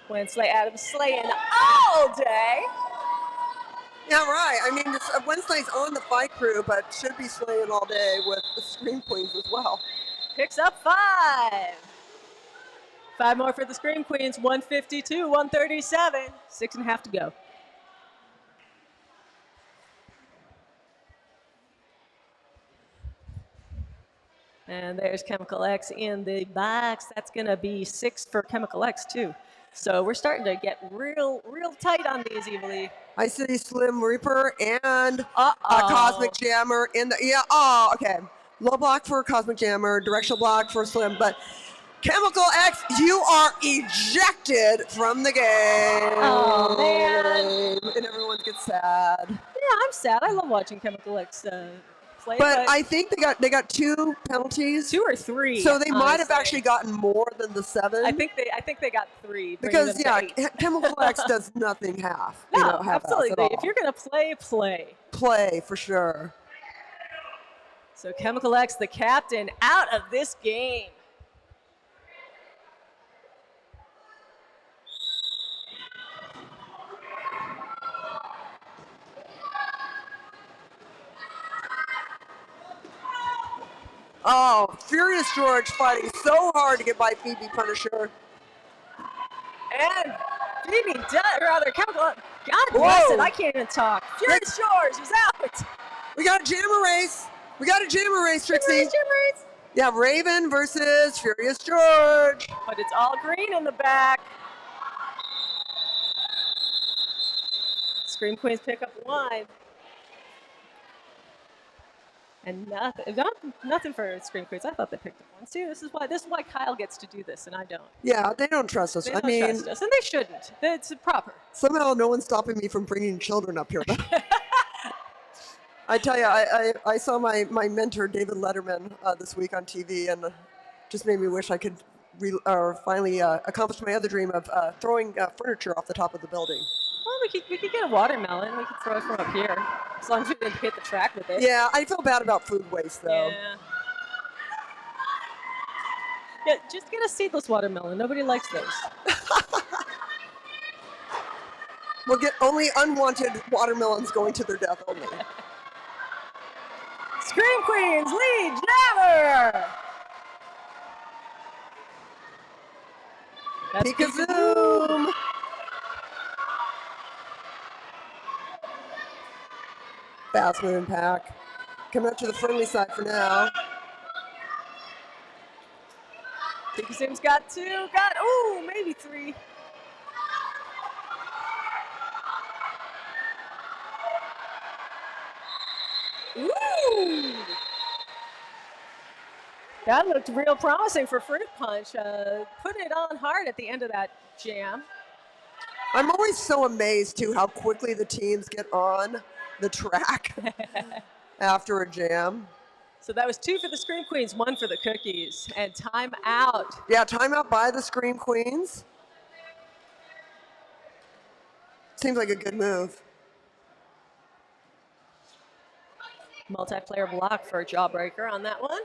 Wednesday Adams slaying all day. Yeah, right. I mean, Wednesday's on the fight crew, but should be slaying all day with the Scream Queens as well. Picks up 5. 5 more for the Scream Queens. 152, 137. 6.5 to go. And there's Chemical X in the box. That's going to be 6 for Chemical X, too. So we're starting to get real tight on these, Evilly. I see Slim Reaper and a Cosmic Jammer in the, okay. Low block for Cosmic Jammer, directional block for Slim, but Chemical X, you are ejected from the game. Oh, man. And everyone gets sad. Yeah, I'm sad. I love watching Chemical X play. But I think they got 2 penalties. 2 or 3. So they might have actually gotten more than the 7. I think they got 3. Because Chemical X does nothing half. No, half absolutely. If you're gonna play, play for sure. So Chemical X, the captain, out of this game. Oh, Furious George fighting so hard to get by Phoebe Punisher. And Phoebe, Chemical X, God bless it, I can't even talk. Furious George is out. We got a jammer race. Trixie. Yeah, Raven versus Furious George. But it's all green in the back. Scream Queens pick up 1. And nothing for Scream Queens. I thought they picked up 1 too. This is why Kyle gets to do this and I don't. Yeah, they don't trust us. They don't trust us, and they shouldn't. It's proper. Somehow, no one's stopping me from bringing children up here. I tell you, I saw my mentor David Letterman this week on TV, and just made me wish I could finally accomplish my other dream of throwing furniture off the top of the building. Well, we could get a watermelon. We could throw it from up here, as long as we didn't hit the track with it. Yeah, I feel bad about food waste though. Yeah, just get a seedless watermelon. Nobody likes those. We'll get only unwanted watermelons going to their death only. Scream Queens lead jammer. That's Peek-a-zoom. Fast moving pack. Coming up to the friendly side for now. Peek-a-zoom's got 2. Maybe 3. Ooh! That looked real promising for Fruit Punch. Put it on hard at the end of that jam. I'm always so amazed, too, how quickly the teams get on the track after a jam. So that was 2 for the Scream Queens, 1 for the Cookies. And time out. Yeah, timeout by the Scream Queens. Seems like a good move. Multiplayer block for a Jawbreaker on that one.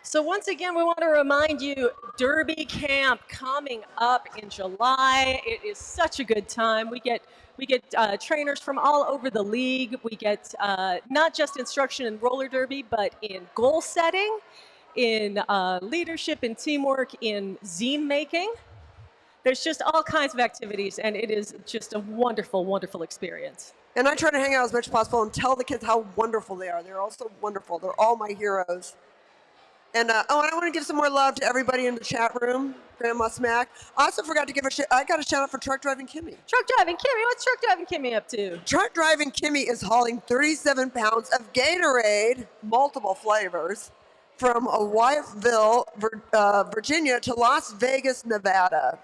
So once again, we want to remind you, Derby Camp coming up in July. It is such a good time. We get trainers from all over the league. We get not just instruction in roller derby, but in goal setting, in leadership and teamwork, in zine making. There's just all kinds of activities, and it is just a wonderful, wonderful experience. And I try to hang out as much as possible and tell the kids how wonderful they are. They're all so wonderful. They're all my heroes. And and I want to give some more love to everybody in the chat room. Grandma Smack. I also forgot to give I got a shout out for Truck Driving Kimmy. Truck Driving Kimmy, what's Truck Driving Kimmy up to? Truck Driving Kimmy is hauling 37 pounds of Gatorade, multiple flavors, from Wyethville, Virginia to Las Vegas, Nevada.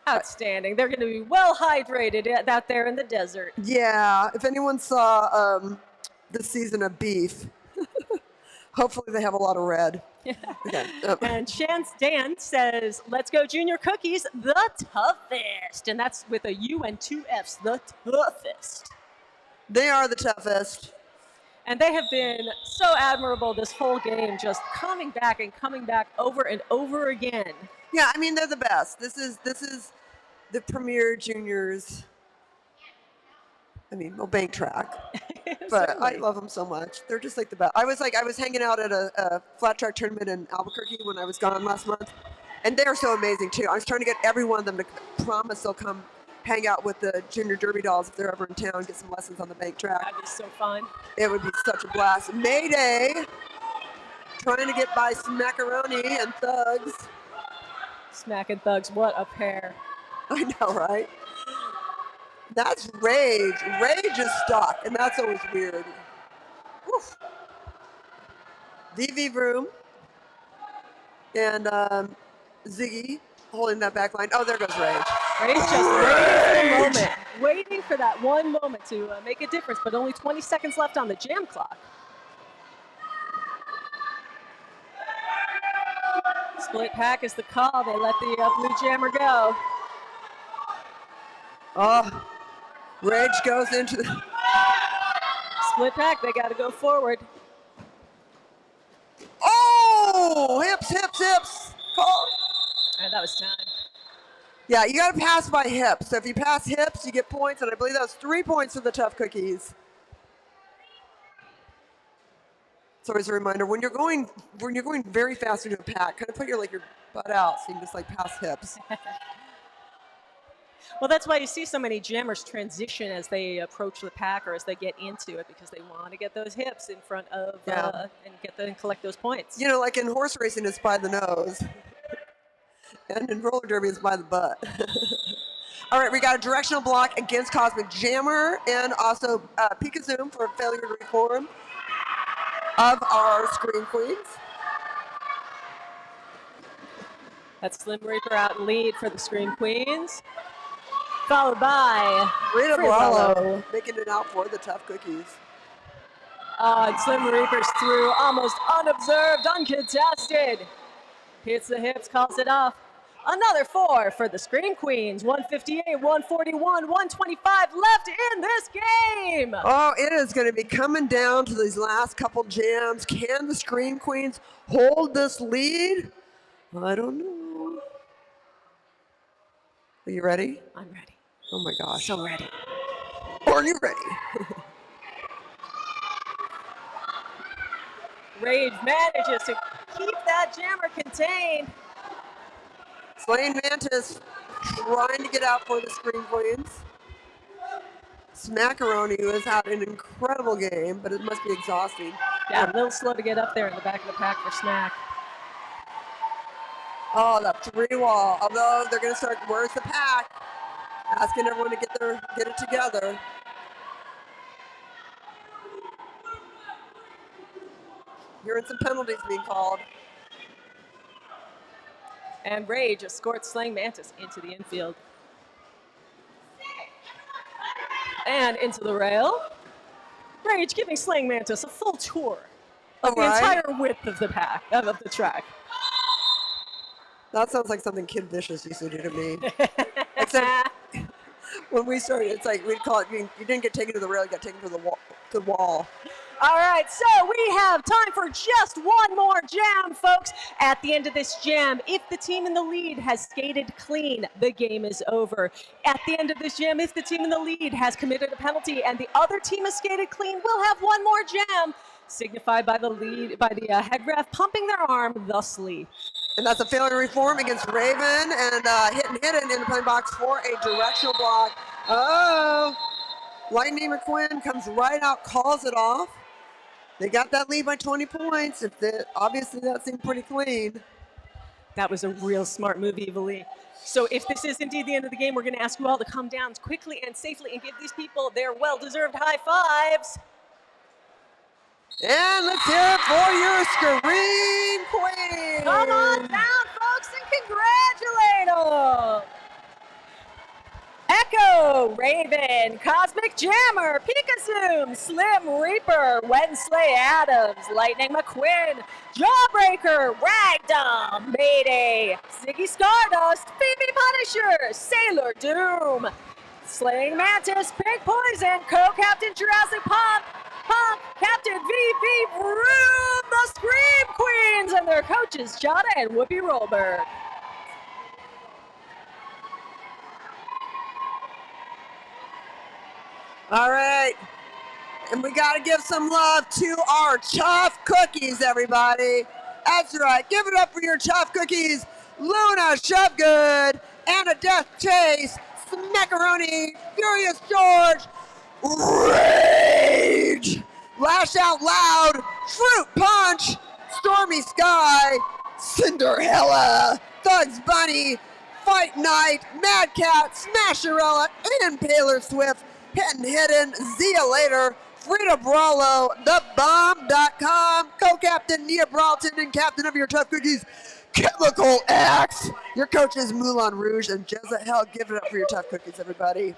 Outstanding. They're going to be well hydrated out there in the desert. Yeah, if anyone saw this season of Beef, hopefully they have a lot of red. Okay. And Chance Dan says, let's go Junior Cookies, the toughest. And that's with a U and 2 Fs, the toughest. They are the toughest. And they have been so admirable this whole game, just coming back over and over again. Yeah, I mean, they're the best. This is the premier juniors. I mean, well, bank track. But I love them so much. They're just like the best. I was hanging out at a flat track tournament in Albuquerque when I was gone last month, and they're so amazing too. I was trying to get every one of them to promise they'll come hang out with the junior derby dolls if they're ever in town, get some lessons on the bank track. That'd be so fun. It would be such a blast. Mayday, trying to get by Smackaroni and Thugs. Smack and Thugs, what a pair. I know, right? That's Rage. Rage is stuck, and that's always weird. Oof. DV Vroom and Ziggy holding that back line. Oh, there goes Rage. Rage just waiting for that one moment to make a difference, but only 20 seconds left on the jam clock. Split pack is the call. They let the blue jammer go. Oh, Rage goes into the... Split pack, they got to go forward. Oh, hips, hips, hips. Call. And that was time. Yeah, you got to pass by hips. So if you pass hips, you get points, and I believe that was 3 points for the Tough Cookies. It's always a reminder, when you're going very fast into a pack, kind of put your butt out so you can just pass hips. Well, that's why you see so many jammers transition as they approach the pack or as they get into it, because they want to get those hips in front of and collect those points. You know, like in horse racing, it's by the nose. And in roller derby, it's by the butt. All right, we got a directional block against Cosmic Jammer and also Pikazoom for failure to reform of our Scream Queens. That's Slim Reaper out in lead for the Scream Queens. Followed by Rita Bravo making it out for the Tough Cookies. And Slim Reaper's through almost unobserved, uncontested. Hits the hips, calls it off. Another 4 for the Scream Queens. 158, 141, 125 left in this game. Oh, it is going to be coming down to these last couple jams. Can the Scream Queens hold this lead? I don't know. Are you ready? I'm ready. Oh my gosh. So ready. Are you ready? Rage manages to keep that jammer contained. Slain Mantis trying to get out for the Scream Queens. Smackaroni, who has had an incredible game, but it must be exhausting. Yeah, a little slow to get up there in the back of the pack for Smack. Oh, that 3-wall. Although they're going to start, where's the pack? Asking everyone to get it together. Hearing some penalties being called. And Rage escorts Slaying Mantis into the infield. And into the rail. Rage giving Slaying Mantis a full tour of the Alright. entire width of the of the track. That sounds like something Kid Vicious used to do to me. Except when we started, it's like we'd call it, you didn't get taken to the rail, you got taken to the wall. All right, so we have time for just one more jam, folks. At the end of this jam, if the team in the lead has skated clean, the game is over. At the end of this jam, if the team in the lead has committed a penalty and the other team has skated clean, we'll have one more jam, signified by the head ref pumping their arm thusly. And that's a failure to reform against Raven, and hidden in the penalty box for a directional block. Oh, Lightning McQuinn comes right out, calls it off. They got that lead by 20 points. Obviously, that seemed pretty clean. That was a real smart move, Evilly. So if this is indeed the end of the game, we're going to ask you all to come down quickly and safely and give these people their well-deserved high fives. And let's hear it for your screen queen. Come on down, folks, and congratulate them. Echo, Raven, Cosmic Jammer, Pikazoom, Slim Reaper, Wensley Adams, Lightning McQuinn, Jawbreaker, Ragdoll, Mayday, Ziggy Stardust, Phoebe Punisher, Sailor Doom, Slaying Mantis, Pink Poison, Co-Captain Jurassic Pump, Captain VV Vroom, the Scream Queens, and their coaches, Jada and Whoopi Rollberg. All right. And we got to give some love to our Chuff Cookies, everybody. That's right. Give it up for your Chuff Cookies. Luna Shovegood, Anna Death Chase, Smackaroni, Furious George, Rage, Lash Out Loud, Fruit Punch, Stormy Sky, Cinderella, Thugs Bunny, Fight Night, Mad Cat, Smasherella, and Taylor Swift, Hidden, Zia Later, Frida Brawlo, TheBomb.com, co-captain Nia Brawlton, and captain of your Tough Cookies, Chemical X. Your coaches Moulin Rouge and Jezza Hell. Give it up for your Tough Cookies, everybody.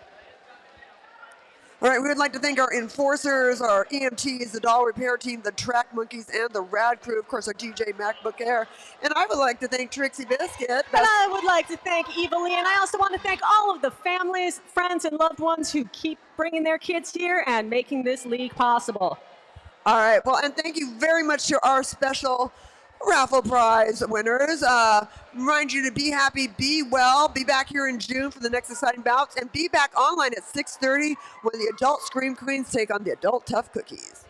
All right, we would like to thank our enforcers, our EMTs, the doll repair team, the track monkeys, and the rad crew, of course, our DJ MacBook Air. And I would like to thank Trixie Biscuit. And I would like to thank Evilly, and I also want to thank all of the families, friends, and loved ones who keep bringing their kids here and making this league possible. All right, well, and thank you very much to our special raffle prize winners. Remind you to be happy, be well, be back here in June for the next exciting bouts, and be back online at 6:30 when the adult Scream Queens take on the adult Tough Cookies.